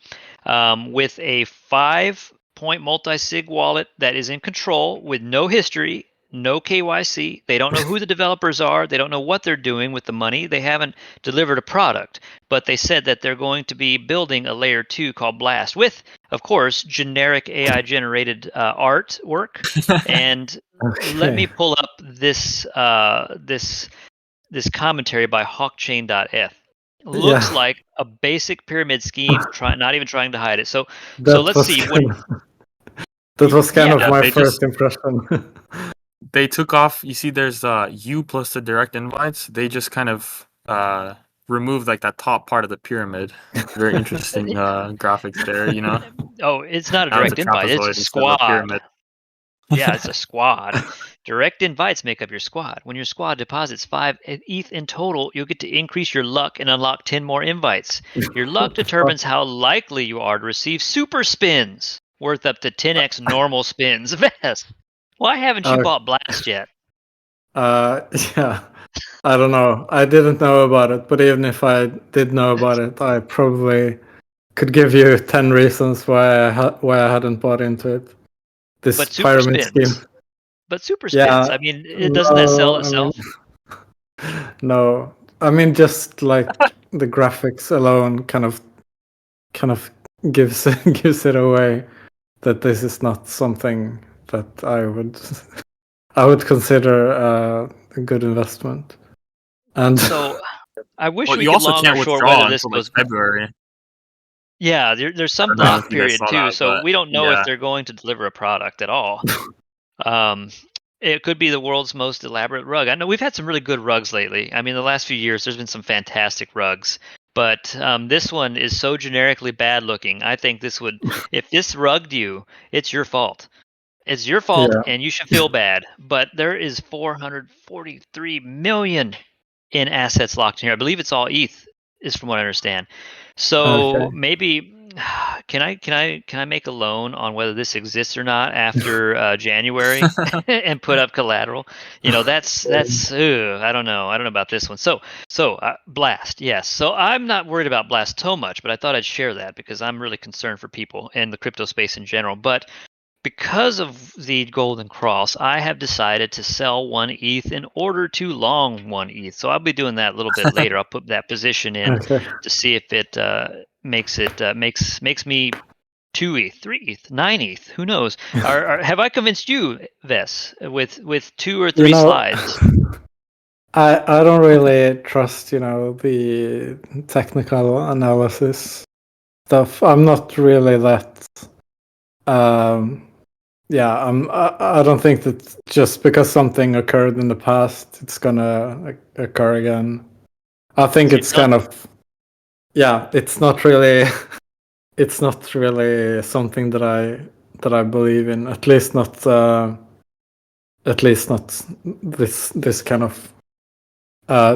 with a 5-point multi-sig wallet that is in control with no history, no KYC. They don't know who the developers are. They don't know what they're doing with the money. They haven't delivered a product, but they said that they're going to be building a layer 2 called Blast with, of course, generic AI generated artwork. And let me pull up this commentary by hawkchain.f. Looks Yeah, like a basic pyramid scheme, not even trying to hide it. So that let's was see. kind Yeah, of Yeah, my they first just impression. they took off. You see, there's you plus the direct invites. They just kind of removed like that top part of the pyramid. Very interesting graphics there. You know, oh, it's not a now it's a direct invite. It's a trapezoid instead of a squad. pyramid. Yeah, it's a squad. Direct invites make up your squad. When your squad deposits 5 ETH in total, you'll get to increase your luck and unlock 10 more invites. Your luck What the fuck? determines how likely you are to receive super spins worth up to 10x normal spins. Vest, why haven't you Uh, bought Blast yet? yeah, I don't know. I didn't know about it, but even if I did know about it, I probably could give you 10 reasons why I hadn't bought into it. This But super pyramid scheme. spins. But super spins. Yeah, I mean, doesn't that sell no, I mean, itself? no. I mean, just like the graphics alone kind of gives gives it away that this is not something that I would consider a good investment. And So I wish Well, we you could also long or can't short withdraw whether this until like goes. February. Yeah, there's I some don't know if block you guys period saw too, that, so but we don't know if yeah. they're going to deliver a product at all. Um, it could be the world's most elaborate rug. I know we've had some really good rugs lately. I mean, the last few years there's been some fantastic rugs, but this one is so generically bad looking. I think this would, if this rugged you, it's your fault. It's your fault, yeah, and you should feel bad. But there is 443 million in assets locked in here. I believe it's all ETH, is from what I understand. So okay. maybe can I make a loan on whether this exists or not after January and put up collateral? You know, that's I don't know. I don't know about this one. So Blast, yes. So I'm not worried about Blast so much, but I thought I'd share that because I'm really concerned for people and the crypto space in general. But because of the golden cross, I have decided to sell 1 ETH in order to long 1 ETH. So I'll be doing that a little bit later. I'll put that position in Okay. to see if it makes me 2 ETH, 3 ETH, 9 ETH. Who knows? Have I convinced you, Ves, with 2 or 3 You know, slides? I don't really trust, the technical analysis stuff. I'm not really that um yeah, I don't think that just because something occurred in the past, it's gonna occur again. I think So you it's don't. kind of yeah, it's not really it's not really something that I believe in. At least not this kind of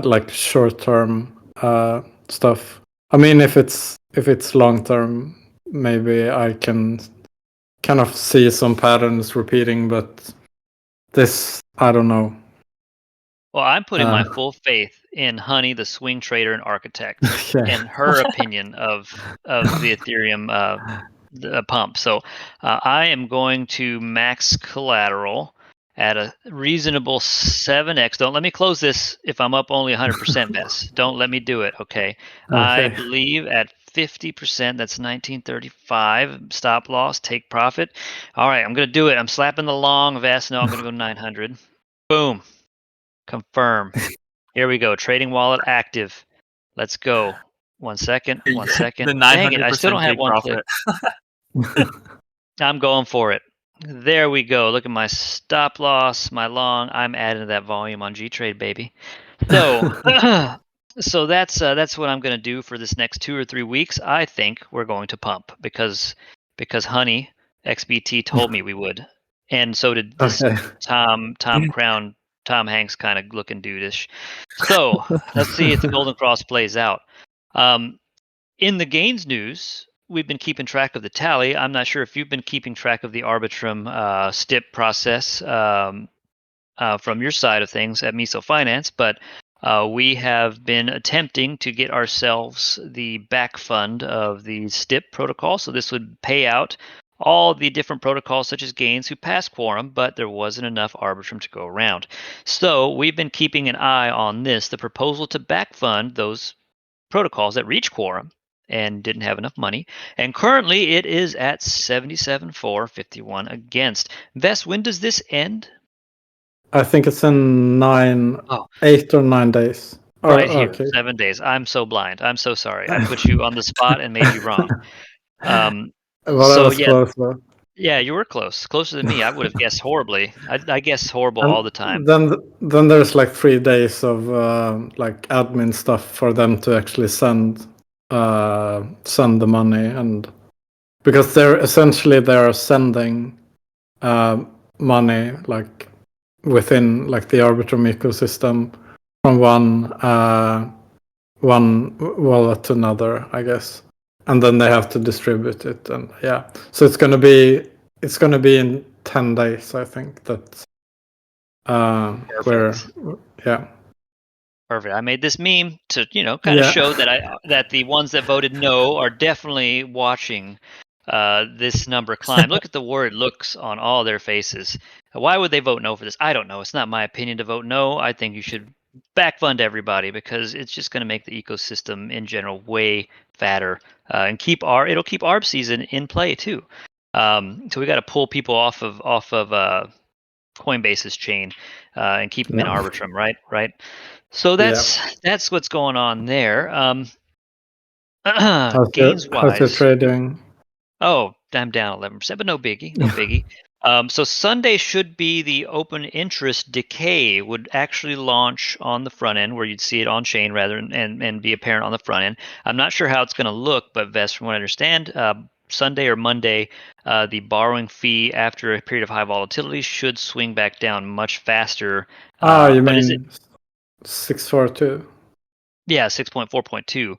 like short term stuff. I mean, if it's long term, maybe I can kind of see some patterns repeating, but this I don't know. Well, I'm putting Uh, my full faith in Honey, the swing trader and architect, yeah. and her opinion of the Ethereum the pump. So I am going to max collateral at a reasonable 7x. Don't let me close this if I'm up only 100%, Vess. Don't let me do it, okay? I Okay. believe at 50%, that's 1935. Stop loss, take profit. All right, I'm going to do it. I'm slapping the long, Vess. No, I'm going to go 900. Boom. Confirm. Here we go. Trading wallet active. Let's go. 1 second. 1 second. The Dang it. I still 900% don't have take one click. profit. I'm going for it. There we go. Look at my stop loss, my long. I'm adding to that volume on gTrade, baby. So, so that's what I'm going to do for this next 2 or 3 weeks. I think we're going to pump because Honey XBT told me we would, and so did this Okay. Tom Crown, Tom Hanks kind of looking dudeish. So let's see if the Golden Cross plays out. In the gains news, we've been keeping track of the tally. I'm not sure if you've been keeping track of the Arbitrum STIP process from your side of things at Myso Finance, but we have been attempting to get ourselves the back fund of the STIP protocol. So this would pay out all the different protocols such as gains who pass quorum, but there wasn't enough Arbitrum to go around. So we've been keeping an eye on this, the proposal to back fund those protocols that reach quorum and didn't have enough money. And currently it is at 77 for 51 against. Vess, when does this end? I think it's in 8 or 9 days. Right here, okay. 7 days. I'm so blind. I'm so sorry. I put you on the spot and made you wrong. Well, that was close though. Yeah, you were closer than me. I would have guessed horribly. I guess horrible And all the time. Then there's like 3 days of like admin stuff for them to actually send the money, and because they're sending money like within like the Arbitrum ecosystem from one wallet to another, I guess, and then they have to distribute it, and yeah, so it's gonna be in 10 days, I think. That where yeah. Perfect. I made this meme to, kind of show that the ones that voted no are definitely watching this number climb. Look at the word looks on all their faces. Why would they vote no for this? I don't know. It's not my opinion to vote no. I think you should back fund everybody because it's just going to make the ecosystem in general way fatter and it'll keep ARB season in play too. So we got to pull people off of Coinbase's chain and keep them in Arbitrum, right? So that's what's going on there. Gains wise, how's your trading? Oh, I'm down 11%, but no biggie. So Sunday should be the open interest decay would actually launch on the front end, where you'd see it on chain rather and be apparent on the front end. I'm not sure how it's going to look, but Vess, from what I understand, Sunday or Monday, the borrowing fee after a period of high volatility should swing back down much faster. You mean 642? Yeah, 6.4.2.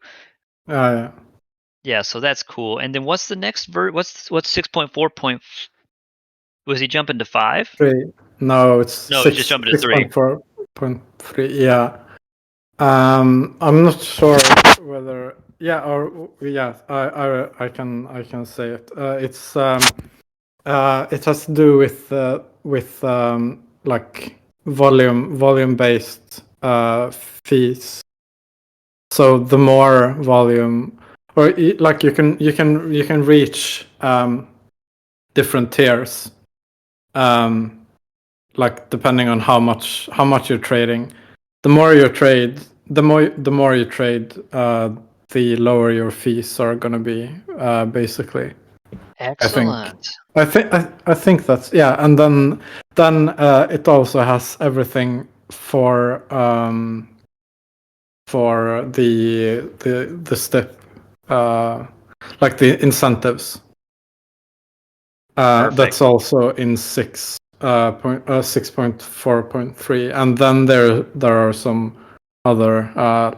Yeah. Yeah, so that's cool. And then what's the next what's 6.4. Was he jumping to 5? 3. No, it's he's just jumping to 3. 6.4.3. Yeah. I'm not sure whether I can say it. It's it has to do with like volume based fees. So the more volume, or like you can reach different tiers, like depending on how much you're trading. The more you trade, the lower your fees are going to be, basically. Excellent. I think that's, yeah, and then it also has everything for the step, like the incentives. That's also in 6.4.3, and then there are some other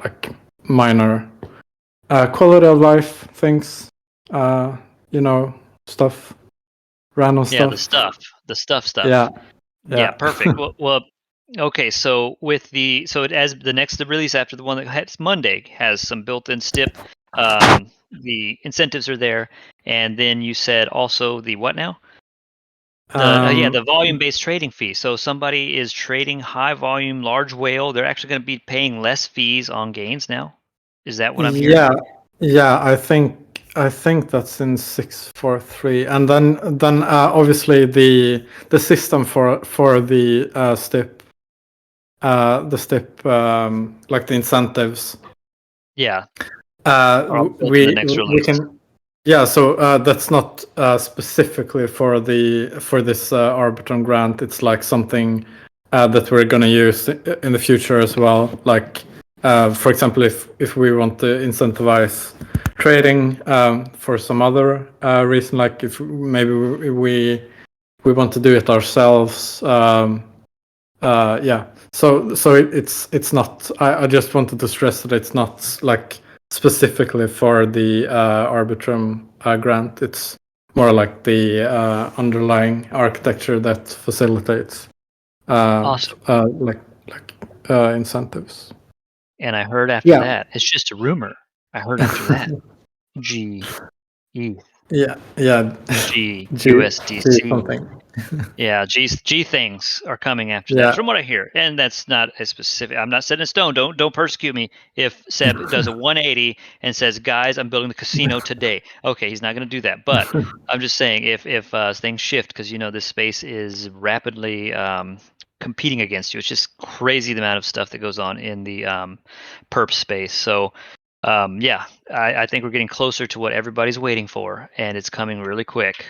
like minor quality of life things, stuff, random stuff. The stuff. Yeah. Perfect. well, okay. So the release after the one that has Monday has some built-in STIP. The incentives are there, and then you said also the what now? The volume-based trading fee. So somebody is trading high volume, large whale. They're actually going to be paying less fees on gains now. Is that what I'm hearing? Yeah. I think that's in 643, and then obviously the system for the STIP, like the incentives. Yeah. We can. Yeah, so that's not specifically for this Arbitrum grant. It's like something that we're gonna use in the future as well. Like, for example, if we want to incentivize trading for some other reason, like if maybe we want to do it ourselves. Yeah. So it's not. I just wanted to stress that it's not like specifically for the Arbitrum grant. It's more like the underlying architecture that facilitates Awesome. incentives. And I heard after that, it's just a rumor. I heard after that, G, E, Yeah, G, G USDC. something. Yeah, G things are coming after Yeah. that, from what I hear, and that's not a specific. I'm not set in stone. Don't persecute me if Seb does a 180 and says, "Guys, I'm building the casino today." Okay, he's not going to do that, but I'm just saying if things shift, because this space is rapidly competing against you. It's just crazy the amount of stuff that goes on in the perp space. So yeah, I think we're getting closer to what everybody's waiting for, and it's coming really quick.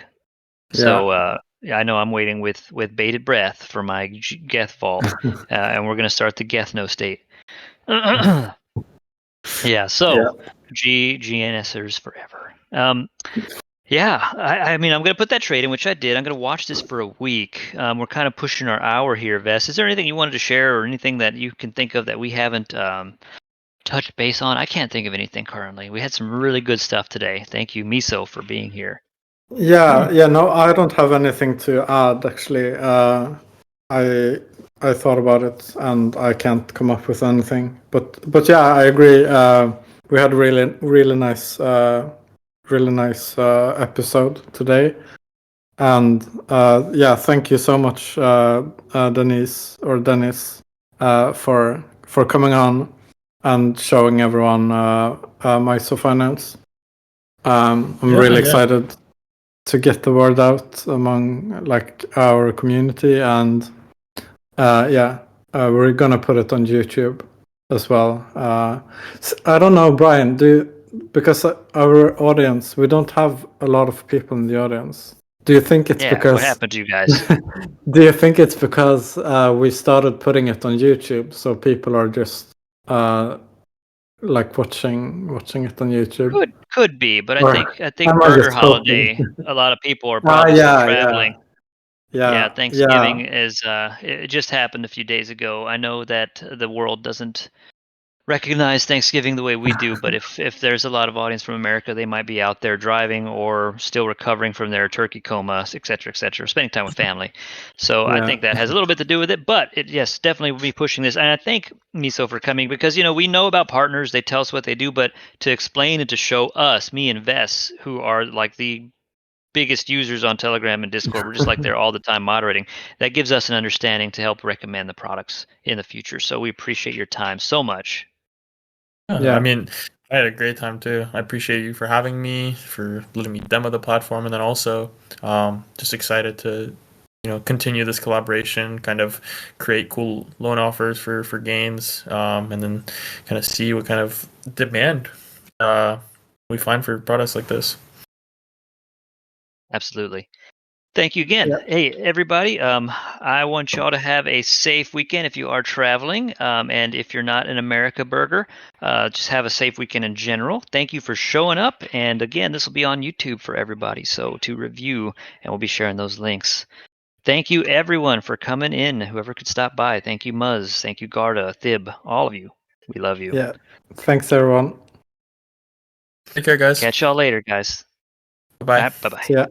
So I know I'm waiting with bated breath for my Geth vault, and we're going to start the Gethno state. Yeah, so GNSers forever. Yeah, I mean, I'm going to put that trade in, which I did. I'm going to watch this for a week. We're kind of pushing our hour here, Vess. Is there anything you wanted to share or anything that you can think of that we haven't touched base on? I can't think of anything currently. We had some really good stuff today. Thank you, Miso, for being here. Yeah. No, I don't have anything to add actually. I thought about it and I can't come up with anything. But yeah, I agree. We had a really nice episode today. And yeah, thank you so much, Dennis, for coming on and showing everyone Myso Finance. I'm really excited to get the word out among our community, and we're gonna put it on YouTube as well. I don't know, Brian, because our audience, we don't have a lot of people in the audience. Do you think it's because what happened to you guys? Do you think it's because we started putting it on YouTube, so people are just watching it on YouTube? Could be, but Or I think am I Burger just hoping? Holiday, a lot of people are probably still traveling. Yeah, Thanksgiving is it just happened a few days ago. I know that the world doesn't recognize Thanksgiving the way we do, but if there's a lot of audience from America, they might be out there driving or still recovering from their turkey coma, et cetera, spending time with family. So I think that has a little bit to do with it, but yes, definitely we'll be pushing this. And I thank Miso for coming, because we know about partners, they tell us what they do, but to explain and to show us, me and Vess, who are like the biggest users on Telegram and Discord, we're just like there all the time moderating, that gives us an understanding to help recommend the products in the future. So we appreciate your time so much. I mean, I had a great time too. I appreciate you for having me, for letting me demo the platform, and then also just excited to continue this collaboration, kind of create cool loan offers for games, and then kind of see what kind of demand we find for products like this. Absolutely. Thank you again. Hey, everybody. I want y'all to have a safe weekend if you are traveling. And if you're not in America, Burger, just have a safe weekend in general. Thank you for showing up. And again, this will be on YouTube for everybody, so to review, and we'll be sharing those links. Thank you, everyone, for coming in. Whoever could stop by. Thank you, Muzz. Thank you, Garda, Thib, all of you. We love you. Yeah. Thanks, everyone. Take care, guys. Catch y'all later, guys. Bye-bye. Bye-bye. See ya.